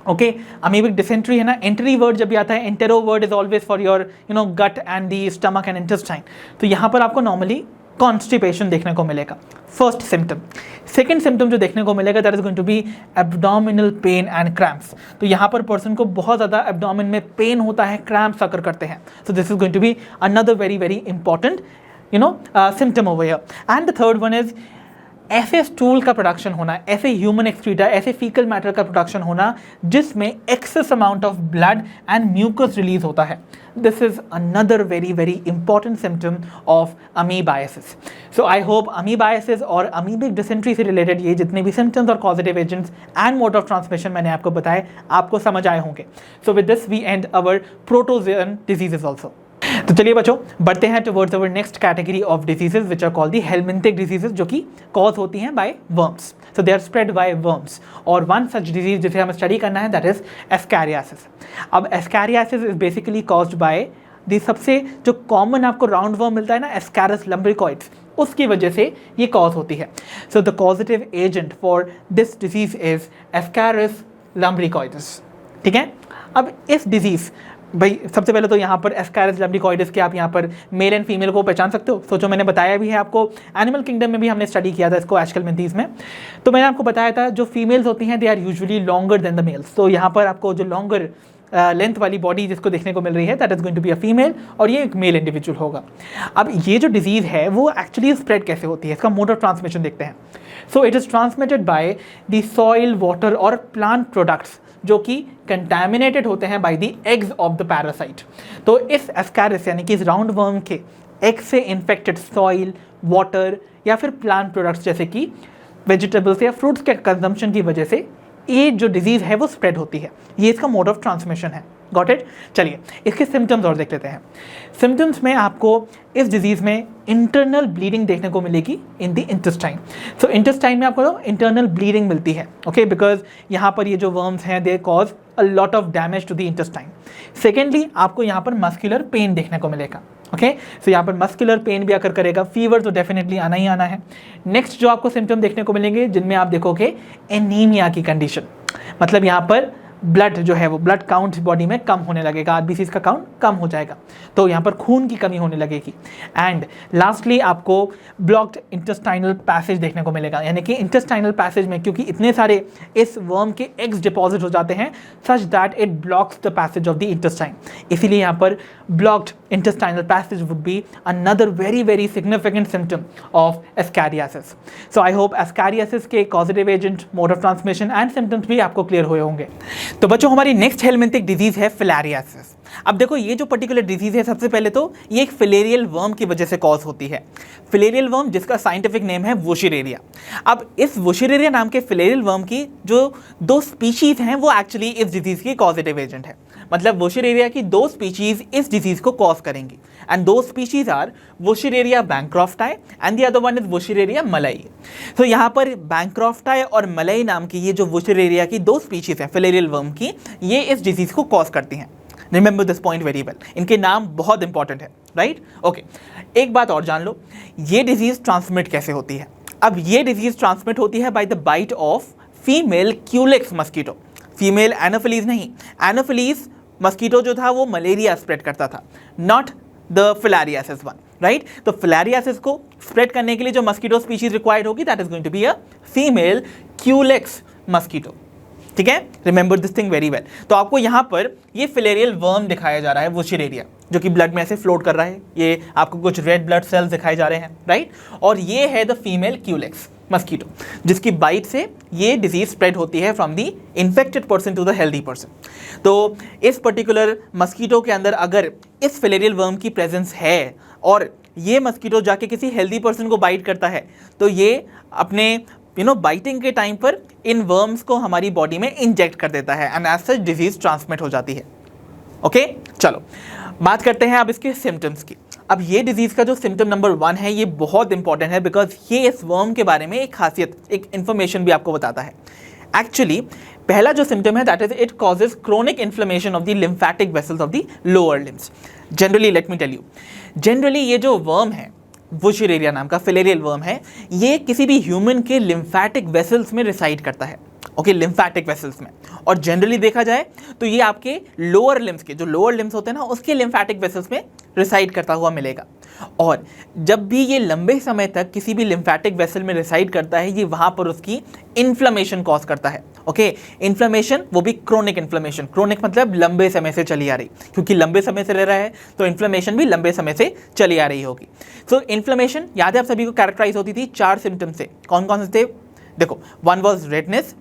ओके, अमीबिक डिसेंट्री है ना, एंटरी वर्ड जब भी आता है, entero word is always for your gut and the stomach and intestine. तो यहाँ पर आपको नॉर्मली कॉन्स्टिपेशन देखने को मिलेगा, फर्स्ट सिम्टम। सेकेंड सिम्टम जो देखने को मिलेगा that is going to be abdominal pain and cramps. तो यहाँ पर पर्सन को बहुत ज़्यादा एब्डोमिन में पेन होता है, क्रैम्प्स अकर करते हैं। So this is going to be another very very important symptom over here. And the third one is ऐसे स्टूल का प्रोडक्शन होना, ऐसे ह्यूमन एक्सक्रीटा, ऐसे फीकल मैटर का प्रोडक्शन होना जिसमें excess amount of blood and mucus release होता है। This is another very very important symptom of amoebiasis. So I hope amoebiasis और अमीबिक डिसेंट्री से रिलेटेड ये जितने भी सिम्टम्स और causative agents and mode of transmission मैंने आपको बताए आपको समझ आए होंगे। So with this we end our protozoan diseases also. तो चलिए बच्चों बढ़ते हैं towards our next category of diseases which are called the helminthic diseases, जो कि कॉज होती हैं by worms. So they are spread by worms, और वन सच डिजीज जिसे हमें स्टडी करना है दैट इज एस्कैरियासिस। अब ascariasis is basically caused by दी सबसे जो कॉमन आपको राउंड वर्म मिलता है ना, एस्कैरस लम्ब्रिकॉइड्स, उसकी वजह से ये कॉज होती है। So the causative agent for this disease is Ascaris lumbricoides. ठीक है, अब इस डिजीज भाई सबसे पहले तो यहाँ पर एस्कैरस लम्ब्रिकॉइड्स के आप यहाँ पर मेल एंड फीमेल को पहचान सकते हो। सोचो मैंने बताया भी है आपको, एनिमल किंगडम में भी हमने स्टडी किया था इसको एस्केलमेंथीज में। तो मैंने आपको बताया था जो फीमेल्स होती हैं they are usually longer than the males. तो यहाँ पर आपको जो लॉन्गर लेंथ वाली बॉडी जिसको देखने को मिल रही है that is going to be a female, और ये एक मेल इंडिविजुअल होगा। अब ये जो डिजीज़ है वो एक्चुअली स्प्रेड कैसे होती है, इसका मोड ऑफ ट्रांसमिशन देखते हैं। So it is transmitted by the soil, water और प्लांट प्रोडक्ट्स जो कि कंटैमिनेटेड होते हैं by the eggs of the parasite. तो इस एस्कैरिस यानी कि इस राउंड वर्म के एग से इन्फेक्टेड सॉइल, वाटर या फिर प्लांट प्रोडक्ट्स जैसे कि वेजिटेबल्स या फ्रूट्स के कंजम्पशन की वजह से ये जो डिजीज़ है वो स्प्रेड होती है। ये इसका मोड ऑफ ट्रांसमिशन है। Got it. चलिए इसके सिम्टम्स और देख लेते हैं। सिम्टम्स में आपको इस डिजीज़ में इंटरनल ब्लीडिंग देखने को मिलेगी in the intestine. So intestine में आपको इंटरनल ब्लीडिंग मिलती है, ओके, बिकॉज यहाँ पर ये जो वर्म्स हैं they cause a lot of damage to the intestine. Secondly आपको यहाँ पर मस्कुलर पेन देखने को मिलेगा, ओके। सो यहाँ पर मस्कुलर पेन भी आकर करेगा, फीवर तो डेफिनेटली आना ही आना है। नेक्स्ट जो आपको सिम्टम देखने को मिलेंगे जिनमें आप देखोगे एनीमिया की कंडीशन, मतलब यहाँ पर ब्लड जो है वो ब्लड काउंट बॉडी में कम होने लगेगा, आरबीसीज का काउंट कम हो जाएगा, तो यहाँ पर खून की कमी होने लगेगी। एंड लास्टली आपको ब्लॉक्ड इंटेस्टाइनल पैसेज देखने को मिलेगा, यानी कि इंटेस्टाइनल पैसेज में क्योंकि इतने सारे इस वर्म के एग्स डिपॉजिट हो जाते हैं such that it blocks the passage of the intestine, इसीलिए यहाँ पर blocked intestinal passage would be another very very significant symptom of ascariasis. So I hope ascariasis के causative agent, mode of transmission and symptoms भी आपको clear हुए होंगे। तो बच्चों हमारी नेक्स्ट हेलमिंथिक डिजीज है फिलारियासिस। अब देखो ये जो पर्टिकुलर डिजीज है सबसे पहले तो ये एक फिलेरियल वर्म की वजह से कॉज होती है। फिलेरियल वर्म जिसका साइंटिफिक नेम है वुशरेरिया। अब इस वुशरेरिया नाम के फिलेरियल वर्म की जो दो स्पीशीज हैं वो एक्चुअली इस डिजीज की कॉजेटिव एजेंट है, मतलब वुशरेरिया की दो स्पीशीज इस डिजीज को कॉज करेंगी एंड दो species are Wuchereria bancrofti and the other one is Wuchereria malayi. तो यहाँ पर बैंक्रॉफ्टाई और मलई नाम की ये जो वुशरेरिया की दो स्पीशीज हैं फिलेरियल वर्म की, ये इस डिजीज को कॉज करती हैं। Remember this point very well, इनके नाम बहुत इंपॉर्टेंट है, राइट, ओके। एक बात और जान लो, ये डिजीज ट्रांसमिट कैसे होती है। अब ये डिजीज ट्रांसमिट होती है by the bite of female culex mosquito, female anopheles नहीं, एनोफिलीज मस्कीटो जो था वो मलेरिया स्प्रेड करता था, not the filariasis one, right. तो फिलारियासिस को स्प्रेड करने के लिए जो मस्कीटो स्पीशीज रिक्वायर्ड होगी that is going to be a female culex mosquito, ठीक है। Remember this thing very well. तो आपको यहाँ पर ये फिलेरियल वर्म दिखाया जा रहा है वुशरेरिया, जो कि ब्लड में ऐसे फ्लोट कर रहा है, ये आपको कुछ रेड ब्लड सेल्स दिखाए जा रहे हैं, राइट। और ये है द फीमेल क्यूलेक्स मस्कीटो जिसकी बाइट से ये डिजीज स्प्रेड होती है from the infected person to the healthy person. तो इस पर्टिकुलर मस्कीटो के अंदर अगर इस फिलेरियल वर्म की प्रेजेंस है और ये मस्कीटो जाके किसी हेल्दी पर्सन को बाइट करता है तो ये अपने बाइटिंग के टाइम पर इन वर्म्स को हमारी बॉडी में इंजेक्ट कर देता है and as such disease transmit हो जाती है, ओके। चलो बात करते हैं अब इसके सिम्टम्स की। अब ये डिजीज़ का जो सिम्टम नंबर 1 है ये बहुत इंपॉर्टेंट है बिकॉज ये इस वर्म के बारे में एक खासियत, एक इन्फॉर्मेशन भी आपको बताता है। एक्चुअली पहला जो सिम्टम है that is it causes chronic inflammation of the lymphatic vessels of the lower limbs. Generally let me tell you, generally ये जो वर्म है वुशरेरिया नाम का फिलेरियल वर्म है, ये किसी भी ह्यूमन के लिम्फैटिक वेसल्स में रिसाइड करता है, ओके, लिम्फेटिक वेसल्स में। और जनरली देखा जाए तो ये आपके लोअर लिम्स के, जो लोअर लिम्स होते हैं ना, उसके लिम्फेटिक वेसल्स में रिसाइड करता हुआ मिलेगा। और जब भी ये लंबे समय तक किसी भी लिम्फेटिक वेसल में रिसाइड करता है, ये वहाँ पर उसकी इन्फ्लेमेशन कॉज करता है। ओके, इन्फ्लेमेशन, वो भी क्रोनिक इन्फ्लेमेशन। क्रोनिक मतलब लंबे समय से चली आ रही, क्योंकि लंबे समय से रह रहा है तो इन्फ्लेमेशन भी लंबे समय से चली आ रही होगी। सो इन्फ्लेमेशन याद है आप सभी को कैरेक्टराइज होती थी 4 सिम्टम से। कौन कौन से थे? देखो, one was redness,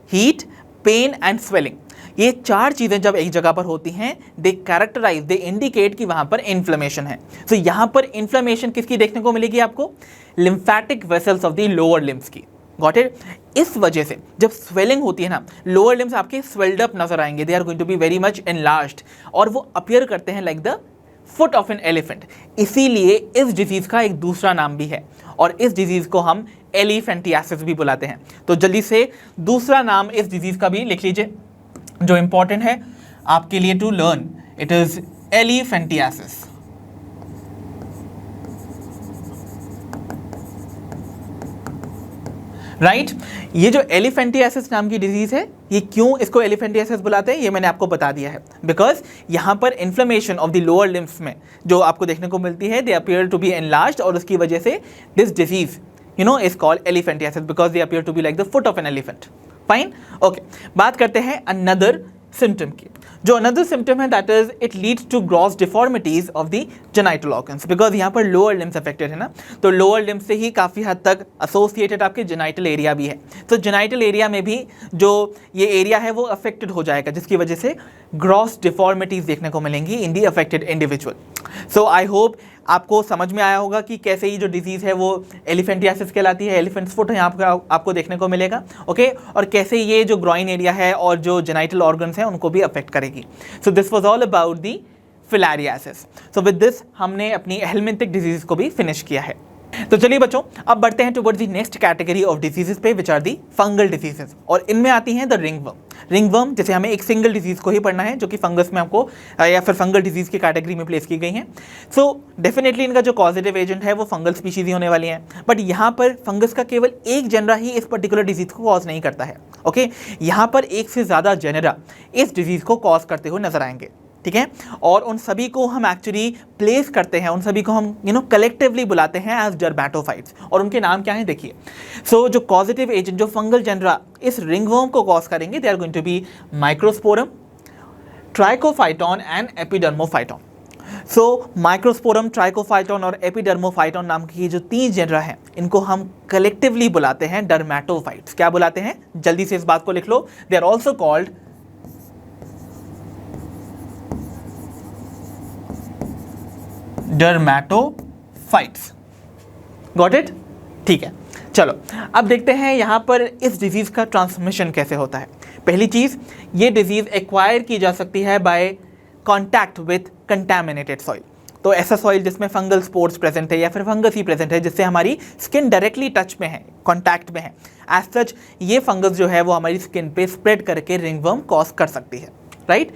heat, pain and swelling. ये 4 चीज़ें जब एक जगह पर होती हैं, दे कैरेक्टराइज, दे इंडिकेट कि वहाँ पर इन्फ्लेमेशन है। तो यहाँ पर इन्फ्लेमेशन किसकी देखने को मिलेगी आपको? Lymphatic vessels of the lower limbs की। Got it? इस वजह से जब स्वेलिंग होती है ना, लोअर लिम्स आपके स्वेल्ड अप नजर आएंगे, they are going to be very much enlarged, और वो अपीयर करते हैं like the foot of an elephant. इसीलिए इस डिजीज का एक दूसरा नाम भी है, और इस डिजीज को हम एलिफेंटियासिस भी बुलाते हैं। तो जल्दी से दूसरा नाम इस डिजीज का भी लिख लीजिए, जो इंपॉर्टेंट है आपके लिए to learn. It is elephantiasis. Right? ये जो एलिफेंटियासिस नाम की डिजीज है, ये क्यों इसको एलिफेंटियासिस बुलाते हैं ये मैंने आपको बता दिया है। बिकॉज यहाँ पर inflammation of the lower limbs में जो आपको देखने को मिलती है, they appear to be enlarged, और उसकी वजह से this disease is called elephantiasis because they appear to be like the foot of an elephant. Fine? Okay. बात करते हैं another symptom की। जो another symptom है that is it leads to gross deformities of the genital organs, because यहाँ पर lower limbs affected है ना, तो lower limbs से ही काफ़ी हद तक associated आपके genital area भी है। तो genital area में भी जो ये area है वो affected हो जाएगा, जिसकी वजह से gross deformities देखने को मिलेंगी in the affected individual. So I hope आपको समझ में आया होगा कि कैसे ये जो डिजीज़ है वो एलिफेंटियासिस कहलाती है, एलिफेंट्स फुट यहाँ पर आपको देखने को मिलेगा। ओके, और कैसे ये जो ग्रॉइन एरिया है और जो जेनाइटल ऑर्गन्स हैं उनको भी अफेक्ट करेगी। सो this was all about the filariasis. So with this हमने अपनी हेलमिंथिक डिजीज को भी फिनिश किया है। तो चलिए बच्चों, अब बढ़ते हैं towards the next category of diseases पे, which are the fungal diseases, और इनमें आती हैं द रिंगवर्म। रिंगवर्म जैसे हमें एक सिंगल डिजीज को ही पढ़ना है, जो कि फंगस में आपको या फिर फंगल डिजीज की कैटेगरी में प्लेस की गई हैं। सो डेफिनेटली इनका जो कॉजेटिव एजेंट है वो फंगल स्पीशीज ही होने वाली हैं, बट यहाँ पर फंगस का केवल एक जेनरा ही इस पर्टिकुलर डिजीज को कॉज नहीं करता है। ओके, यहाँ पर एक से ज़्यादा जेनरा इस डिजीज को कॉज करते हुए नजर आएंगे। ठीक है, और उन सभी को हम एक्चुअली प्लेस करते हैं, उन सभी को हम कलेक्टिवली बुलाते हैं एज डर्मेटोफाइट्स, और उनके नाम क्या हैं देखिए। सो जो कॉजेटिव एजेंट, जो फंगल जेनरा इस रिंगवर्म को कॉज करेंगे, they are going to be microsporum, trichophyton and epidermophyton. So microsporum, trichophyton और एपिडर्मोफाइटॉन नाम की जो 3 जेनरा हैं, इनको हम कलेक्टिवली बुलाते हैं डर्मेटोफाइट्स। क्या बुलाते हैं? जल्दी से इस बात को लिख लो। They are also called dermatophytes. Got it? ठीक है, चलो अब देखते हैं यहाँ पर इस डिजीज का ट्रांसमिशन कैसे होता है। पहली चीज, ये डिजीज एक्वायर की जा सकती है by contact with contaminated soil. तो ऐसा सॉइल जिसमें फंगल स्पोर्स प्रेजेंट है या फिर फंगस ही प्रेजेंट है, जिससे हमारी स्किन डायरेक्टली टच में है, कांटेक्ट में है, एज सच ये फंगस जो है वो हमारी स्किन पे स्प्रेड करके रिंगवर्म कॉज कर सकती है। Right?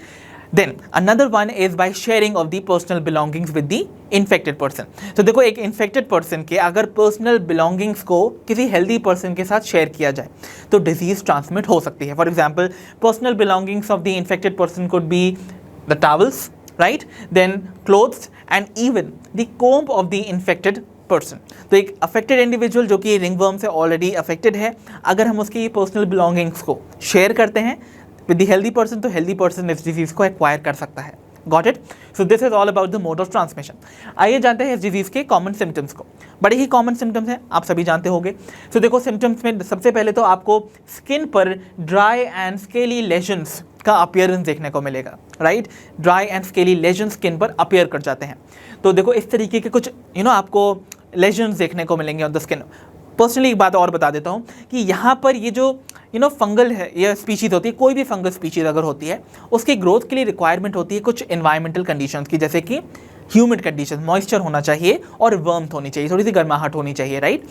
Then another one is by sharing of the personal belongings with the infected person. तो देखो, एक infected person के अगर personal belongings को किसी healthy person के साथ share किया जाए तो disease transmit हो सकती है। For example, personal belongings of the infected person could be the towels, right? Then clothes and even the comb of the infected person. तो एक affected individual जो कि ringworm से already affected है, अगर हम उसकी personal belongings को share करते हैं with the healthy person, तो healthy person इस disease को acquire कर सकता है। Got it? So this is all about the mode of transmission. आइए जानते हैं इस disease के common symptoms को। बड़े ही common symptoms हैं, आप सभी जानते होंगे। So देखो, symptoms में सबसे पहले तो आपको skin पर dry and scaly lesions का appearance देखने को मिलेगा। Right? Dry and scaly lesions skin पर appear कर जाते हैं। तो देखो, इस तरीके के कुछ आपको lesions देखने को मिलेंगे on the skin। पर्सनली एक बात और बता देता हूँ कि यहाँ पर ये जो फंगल है, ये स्पीशीज़ होती है, कोई भी फंगल स्पीशीज़ अगर होती है, उसकी ग्रोथ के लिए रिक्वायरमेंट होती है कुछ एनवायरमेंटल कंडीशंस की, जैसे कि ह्यूमिड कंडीशन, मॉइस्चर होना चाहिए और वर्मथ होनी चाहिए, थोड़ी सी गर्माहट होनी चाहिए, राइट।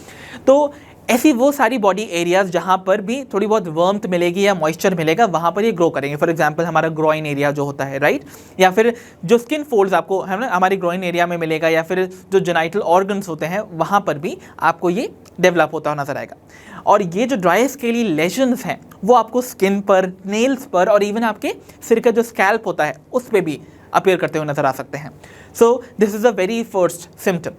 तो ऐसी वो सारी बॉडी एरियाज जहाँ पर भी थोड़ी बहुत वर्मथ मिलेगी या मॉइस्चर मिलेगा, वहाँ पर ये ग्रो करेंगे। फॉर एग्जांपल हमारा ग्रोइन एरिया जो होता है, राइट, या फिर जो स्किन फोल्ड्स आपको है ना हमारी ग्रोइन एरिया में मिलेगा, या फिर जो जेनाइटल ऑर्गन्स होते हैं वहाँ पर भी आपको ये डेवलप होता हुआ नजर आएगा। और ये जो ड्राई स्केली लेजन्स हैं वो आपको स्किन पर, नेल्स पर और इवन आपके सिर का जो स्कैल्प होता है उस पर भी अपीयर करते हुए नजर आ सकते हैं। So this is the very first symptom.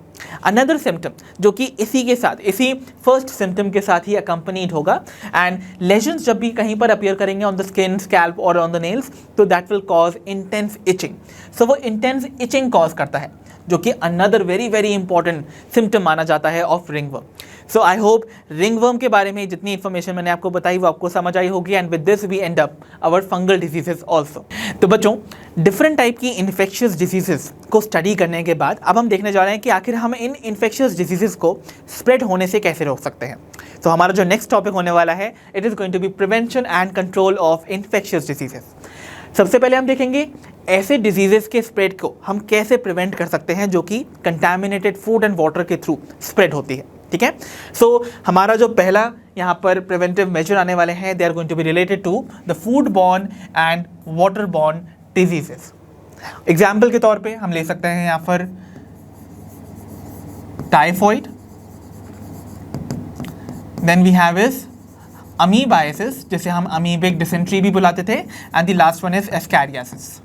Another symptom जो कि इसी के साथ, इसी फर्स्ट सिम्टम के साथ ही अकम्पनीड होगा, एंड लेजन्स जब भी कहीं पर अपीयर करेंगे ऑन द स्किन, स्कैल्प और ऑन द नेल्स, तो that will cause intense itching. So वो इंटेंस इचिंग कॉज करता है, जो कि another very very important symptom माना जाता है of ringworm. So I hope ringworm के बारे में जितनी इन्फॉर्मेशन मैंने आपको बताई वो आपको समझ आई होगी, and with this we end up our fungal diseases also. तो बच्चों, डिफरेंट टाइप की इन्फेक्शियस डिजीजेस को स्टडी करने के बाद अब हम देखने जा रहे हैं कि आखिर हम इन इन्फेक्शियस डिजीजेस को स्प्रेड होने से कैसे रोक सकते हैं। तो हमारा जो नेक्स्ट टॉपिक होने वाला है, it is going to be prevention and control of infectious diseases. सबसे पहले हम देखेंगे ऐसे डिजीजेस के स्प्रेड को हम कैसे प्रिवेंट कर सकते हैं जो कि कंटामिनेटेड फूड एंड वाटर के थ्रू स्प्रेड होती है, ठीक है। सो हमारा जो पहला यहाँ पर प्रिवेंटिव मेजर आने वाले हैं, they are going to be related to the food borne and water borne diseases. Example के तौर पे हम ले सकते हैं यहाँ पर typhoid, then we have is amoebiasis, जिसे हम अमीबिक डिसेंट्री भी बुलाते थे, and the last one is ascariasis.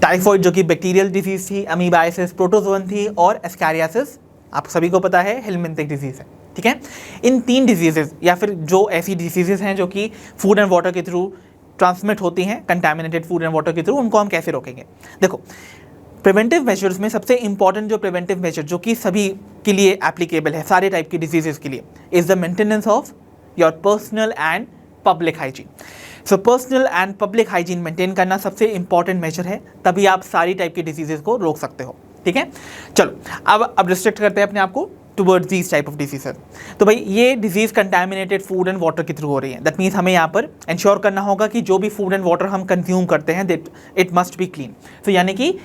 Typhoid जो कि बैक्टीरियल डिजीज थी, अमीबाइसिस प्रोटोजोन थी, और एस्कैरियासिस आप सभी को पता है हेलमिंथिक डिजीज है, ठीक है। इन तीन डिजीजेस या फिर जो ऐसी डिजीजेस हैं जो कि फूड एंड वाटर के थ्रू ट्रांसमिट होती हैं, कंटामिनेटेड फूड एंड वाटर के थ्रू, उनको हम कैसे रोकेंगे। देखो, प्रिवेंटिव मेजर्स में सबसे इंपॉर्टेंट जो प्रिवेंटिव मेजर जो कि सभी के लिए एप्लीकेबल है, सारे टाइप की डिजीजेस के लिए, is the maintenance of your personal and public hygiene. So personal and public hygiene maintain करना सबसे इंपॉर्टेंट मेजर है, तभी आप सारी टाइप की डिजीजेस को रोक सकते हो, ठीक है। चलो अब रिस्ट्रिक्ट करते हैं अपने आप को towards these type of diseases. तो भाई ये disease contaminated food and water के थ्रू हो रही है, दैट मीन्स हमें यहाँ पर इंश्योर करना होगा कि जो भी फूड एंड वाटर हम कंज्यूम करते हैं that it must be clean. तो यानी कि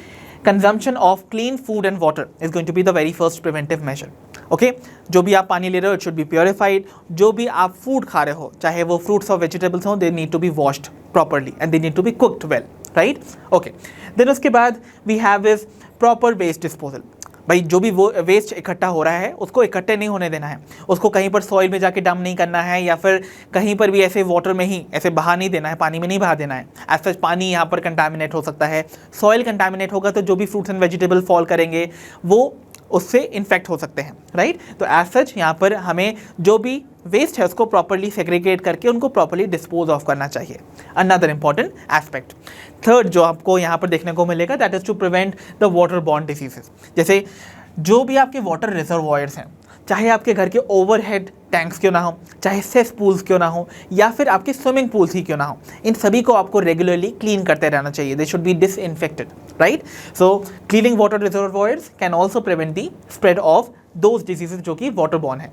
consumption of clean food and water is going to be the very first preventive measure, okay. जो भी आप पानी ले रहे हो इट शुड बी प्योरीफाइड, जो भी आप फूड खा रहे हो चाहे वो फ्रूट्स और वेजिटेबल्स हो, they need to be washed properly and they need to be cooked well, right, okay. Then उसके बाद we have is proper waste disposal. भाई जो भी वो वेस्ट इकट्ठा हो रहा है उसको इकट्ठे नहीं होने देना है, उसको कहीं पर सॉइल में जाके डंप नहीं करना है, या फिर कहीं पर भी ऐसे वाटर में ही ऐसे बहा नहीं देना है, पानी में नहीं बहा देना है। एज सच पानी यहाँ पर कंटामिनेट हो सकता है, सॉइल कंटामिनेट होगा तो जो भी फ्रूट्स एंड वेजिटेबल फॉल करेंगे वो उससे इन्फेक्ट हो सकते हैं, राइट। तो एज सच यहाँ पर हमें जो भी वेस्ट है उसको प्रॉपरली सेग्रीगेट करके उनको प्रॉपरली डिस्पोज ऑफ करना चाहिए। अनदर इंपॉर्टेंट एस्पेक्ट थर्ड जो आपको यहाँ पर देखने को मिलेगा, that is to prevent the water borne diseases. जैसे जो भी आपके वाटर रिजर्वॉयर्स हैं, चाहे आपके घर के ओवरहेड टैंक्स क्यों ना हो, चाहे सेस पूल्स क्यों ना हो, या फिर आपके स्विमिंग पूल्स ही क्यों ना हो, इन सभी को आपको रेगुलरली क्लीन करते रहना चाहिए। They should be disinfected, right. So cleaning water reservoirs can also prevent the spread of those diseases जो कि वाटर बॉर्न है,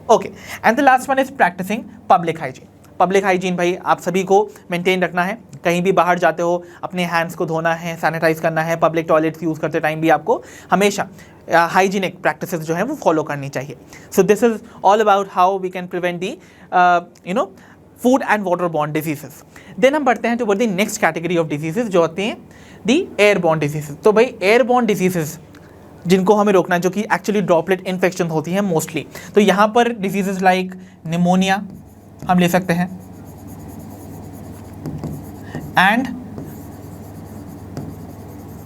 okay. And the last one is practising public hygiene. Public hygiene भाई आप सभी को मेंटेन रखना है, कहीं भी बाहर जाते हो अपने हैंड्स को धोना है, सैनिटाइज करना है, पब्लिक टॉयलेट्स यूज़ करते टाइम भी आपको हमेशा हाइजीनिक प्रैक्टिसेस जो है वो फॉलो करनी चाहिए। So this is all about how we can prevent the food and water borne diseases. Then हम बढ़ते हैं toward the next category of diseases जो होती हैं दी एयरबॉर्न डिजीजेस। तो भाई एयरबॉर्न डिजीजेस जिनको हमें रोकना है, जो कि एक्चुअली ड्रॉपलेट इन्फेक्शन होती हैं मोस्टली, तो यहाँ पर डिजीजेस लाइक निमोनिया हम ले सकते हैं, and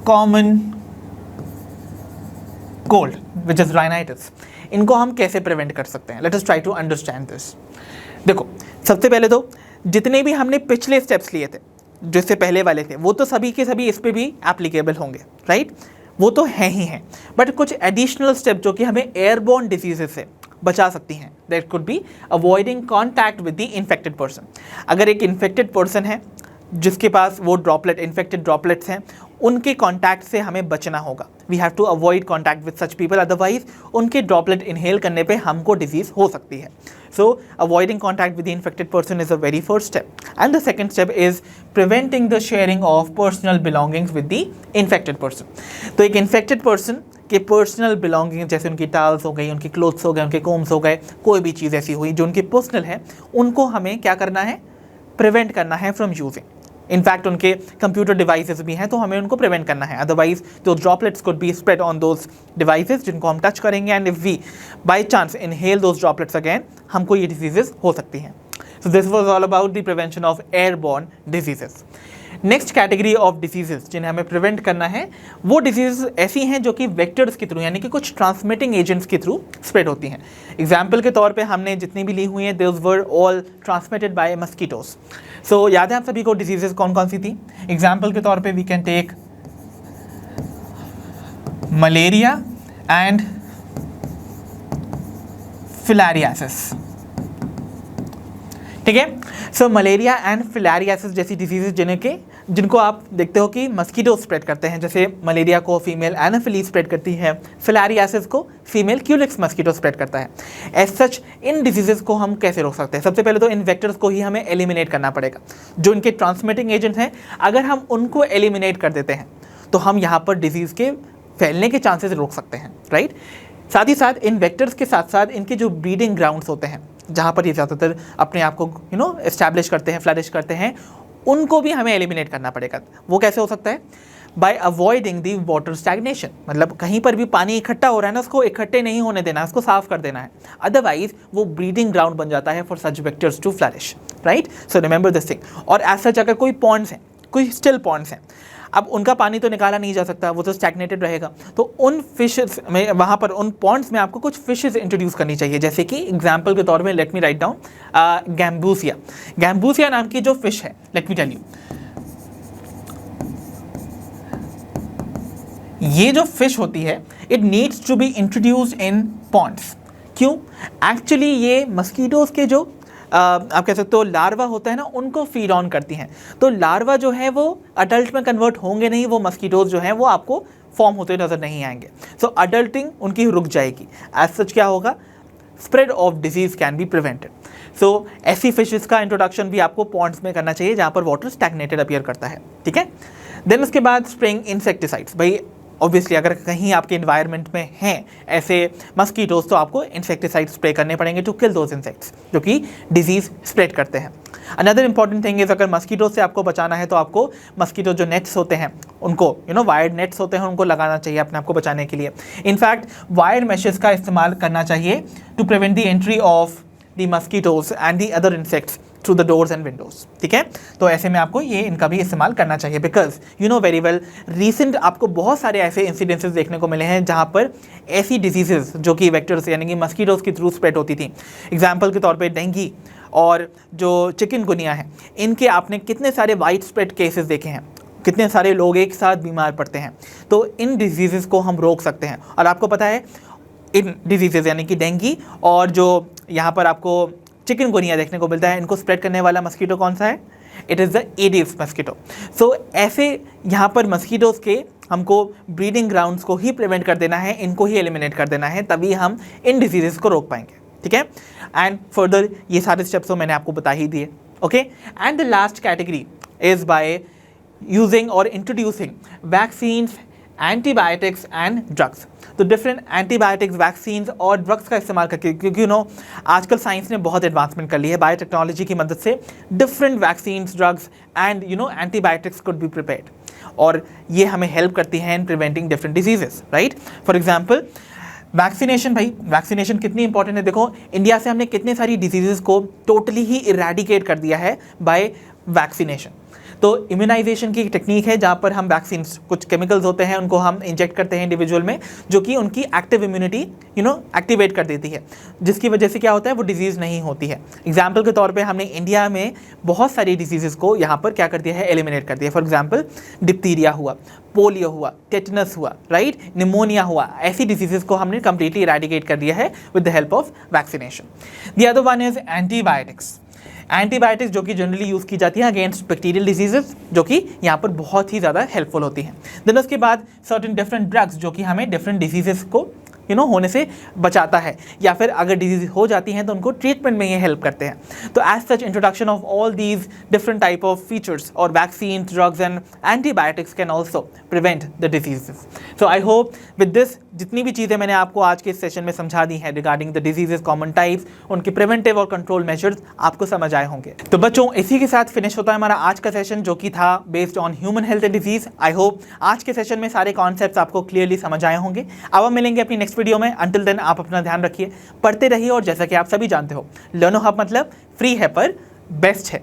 common cold which is rhinitis. इनको हम कैसे प्रिवेंट कर सकते हैं, let us try to understand this. देखो सबसे पहले तो जितने भी हमने पिछले स्टेप्स लिए थे जिससे पहले वाले थे वो तो सभी के सभी इस पे भी एप्लीकेबल होंगे, राइट, वो तो हैं ही हैं, बट कुछ एडिशनल स्टेप जो कि हमें एयरबॉर्न डिजीजेस से बचा सकती हैं, that could be avoiding contact with the infected person. अगर एक इन्फेक्टेड पर्सन है जिसके पास वो ड्रॉपलेट इन्फेक्टेड ड्रॉपलेट्स हैं उनके कॉन्टैक्ट से हमें बचना होगा। We have to avoid contact with such people, otherwise उनके ड्रॉपलेट इनहेल करने पे हमको डिजीज़ हो सकती है। So avoiding contact with the infected person is a very first step, and the second step is preventing the sharing of personal belongings with the infected person. तो एक infected person के personal belonging जैसे उनकी towels हो गई, उनकी clothes हो गए, उनके कोम्स हो गए, कोई भी चीज़ ऐसी हुई जो उनकी पर्सनल है, उनको हमें क्या करना है, प्रिवेंट करना है फ्रॉम यूजिंग। इनफैक्ट उनके कंप्यूटर डिवाइसेस भी हैं तो हमें उनको प्रिवेंट करना है, अदरवाइज दो droplets could be spread on those devices जिनको हम टच करेंगे, and if we by chance inhale those droplets again, हमको ये डिजीजेस हो सकती हैं। So this was all about the prevention of airborne diseases. Next category of diseases जिन्हें हमें प्रिवेंट करना है, वो डिजीजेस ऐसी हैं जो कि वेक्टर्स के थ्रू यानी कि कुछ ट्रांसमिटिंग एजेंट्स के थ्रू स्प्रेड होती हैं। एग्जाम्पल के तौर पे हमने जितनी भी ली हुई हैं, those were all transmitted by mosquitoes. So याद है आप सभी को डिजीजेस कौन कौन सी थी? एग्जाम्पल के तौर पे we can take malaria and filariasis. ठीक है, सो मलेरिया एंड फिलारियासिस जैसी डिजीजेस जिनको आप देखते हो कि मस्कीटो स्प्रेड करते हैं, जैसे मलेरिया को फीमेल एनाफिलीज स्प्रेड करती है, फिलारियासिस को फीमेल क्यूलिक्स मस्कीटो स्प्रेड करता है। एज सच इन डिजीजेस को हम कैसे रोक सकते हैं? सबसे पहले तो इन वेक्टर्स को ही हमें एलिमिनेट करना पड़ेगा। जो इनके ट्रांसमिटिंग एजेंट हैं, अगर हम उनको एलिमिनेट कर देते हैं तो हम यहाँ पर डिजीज़ के फैलने के चांसेस रोक सकते हैं, राइट। साथ ही साथ इन वेक्टर्स के साथ साथ इनके जो ब्रीडिंग ग्राउंड्स होते हैं, जहाँ पर ये ज़्यादातर अपने आप को एस्टैब्लिश करते हैं, फ्लरिश करते हैं, उनको भी हमें एलिमिनेट करना पड़ेगा। वो कैसे हो सकता है? Bye avoiding the water stagnation, मतलब कहीं पर भी पानी इकट्ठा हो रहा है ना, उसको इकट्ठे नहीं होने देना है, उसको साफ कर देना है, अदरवाइज वो ब्रीडिंग ग्राउंड बन जाता है for such vectors to flourish, right. So remember this thing. और एज सच अगर कोई पॉन्ड्स हैं, कोई स्टिल पॉन्ड्स हैं, अब उनका पानी तो निकाला नहीं जा सकता, वो तो स्टैग्नेटेड रहेगा, तो उन फिशेस में, वहाँ पर उन पॉन्ड्स में आपको कुछ फिशेस इंट्रोड्यूस करनी चाहिए। जैसे कि एग्जांपल के तौर में let me write down gambusia. Gambusia नाम की जो फिश है, लेट मी टेल यू, ये जो फिश होती है, it needs to be introduced in ponds. क्यों? एक्चुअली ये मस्कीटोज के जो आप कह सकते हो लार्वा होता है ना, उनको फीड ऑन करती हैं। तो लार्वा जो है वो अडल्ट में कन्वर्ट होंगे नहीं, वो मस्कीटोज जो हैं वो आपको फॉर्म होते नज़र नहीं आएंगे। सो अडल्टिंग उनकी रुक जाएगी। एज सच क्या होगा? Spread of disease can be prevented. So ऐसी फिशेस का इंट्रोडक्शन भी आपको पॉन्ड्स में करना चाहिए जहाँ पर वाटर स्टैग्नेटेड अपीयर करता है, ठीक है। देन उसके बाद स्प्रेइंग इंसेक्टिसाइड्स। भाई ऑब्वियसली अगर कहीं आपके इन्वायरमेंट में हैं ऐसे मस्कीटोज, तो आपको इंसेक्टिसाइड स्प्रे करने पड़ेंगे टू किल दोज इंसेक्ट्स जो कि डिजीज़ स्प्रेड करते हैं। अनदर इंपॉर्टेंट थिंग इज, अगर मस्कीटो से आपको बचाना है तो आपको मस्कीटो जो नेट्स होते हैं उनको वायर्ड नेट्स होते हैं उनको लगाना चाहिए अपने आप को बचाने के लिए। इनफैक्ट वायर्ड मैशेस का इस्तेमाल करना चाहिए to prevent the entry of the mosquitoes and the other insects through the doors and windows, ठीक है। तो ऐसे में आपको ये इनका भी इस्तेमाल करना चाहिए, because you know very well recent आपको बहुत सारे ऐसे इंसिडेंसेस देखने को मिले हैं जहाँ पर ऐसी डिजीजेस जो कि वेक्टर्स यानी कि मस्कीटोज के थ्रू स्प्रेड होती थी। एग्जाम्पल के तौर पे डेंगू और जो चिकनगुनिया है, इनके आपने कितने सारे वाइड स्प्रेड केसेस देखे हैं, कितने सारे लोग एक साथ बीमार पड़ते हैं। तो इन डिजीज़ को हम रोक सकते हैं। और आपको पता है इन डिजीज़ यानी कि डेंगू और जो यहाँ पर आपको चिकनगुनिया देखने को मिलता है, इनको स्प्रेड करने वाला मस्कीटो कौन सा है? It is the Aedes mosquito. So ऐसे यहाँ पर मस्कीटोज के हमको ब्रीडिंग ग्राउंड्स को ही प्रिवेंट कर देना है, इनको ही एलिमिनेट कर देना है, तभी हम इन डिजीज़ को रोक पाएंगे, ठीक है। एंड फर्दर ये सारे स्टेप्स तो मैंने आपको बता ही दिए, okay. And the last category is by using और introducing vaccines, antibiotics and drugs. तो डिफरेंट एंटीबायोटिक्स, वैक्सीन्स और ड्रग्स का इस्तेमाल करके, क्योंकि आजकल साइंस ने बहुत एडवांसमेंट कर ली है, बायोटेक्नोलॉजी की मदद से different vaccines, drugs and antibiotics could be prepared, और ये हमें हेल्प करती हैं in preventing different diseases, right. For example vaccination. भाई वैक्सीनेशन कितनी इंपॉर्टेंट है। देखो इंडिया से हमने कितनी सारी डिजीजेस को टोटली ही इरेडिकेट कर दिया है बाय वैक्सीनेशन। तो इम्यूनाइजेशन की टेक्निक है जहाँ पर हम वैक्सीन, कुछ केमिकल्स होते हैं उनको हम इंजेक्ट करते हैं इंडिविजुअल में, जो कि उनकी एक्टिव इम्यूनिटी एक्टिवेट कर देती है, जिसकी वजह से क्या होता है, वो डिजीज़ नहीं होती है। एग्जाम्पल के तौर पे हमने इंडिया में बहुत सारी डिजीज़ को यहाँ पर क्या कर दिया है, एलिमिनेट कर दिया। फॉर एग्जाम्पल डिप्थीरिया हुआ, पोलियो हुआ, टेटनस हुआ, राइट, निमोनिया हुआ, ऐसी डिजीज़ को हमने कंप्लीटली इरेडिकेट कर दिया है with the help of vaccination. The other one is antibiotics. Antibiotics जो कि जनरली यूज़ की जाती है अगेंस्ट बैक्टीरियल डिजीजेस, जो कि यहाँ पर बहुत ही ज़्यादा हेल्पफुल होती हैं। देन उसके बाद सर्टेन डिफरेंट ड्रग्स जो कि हमें डिफरेंट डिजीजेस को होने से बचाता है, या फिर अगर डिजीज हो जाती हैं तो उनको ट्रीटमेंट में ये हेल्प करते हैं। तो as such introduction of all these different type of features और vaccine, drugs and antibiotics can also prevent the diseases. So I hope with this जितनी भी चीज़ें मैंने आपको आज के इस सेशन में समझा दी हैं regarding the diseases, common types, उनके प्रिवेंटिव और कंट्रोल मेजर्स आपको समझ आए होंगे। तो बच्चों इसी के साथ फिनिश होता है हमारा आज का सेशन जो कि था based on human health and disease. I hope आज के सेशन में सारे कॉन्सेप्ट्स आपको क्लियरली समझ आए होंगे। अब हम मिलेंगे अपनी नेक्स्ट वीडियो में। अंटिल देन आप अपना ध्यान रखिए, पढ़ते रहिए, और जैसा कि आप सभी जानते हो लर्नो हब मतलब फ्री है पर बेस्ट है।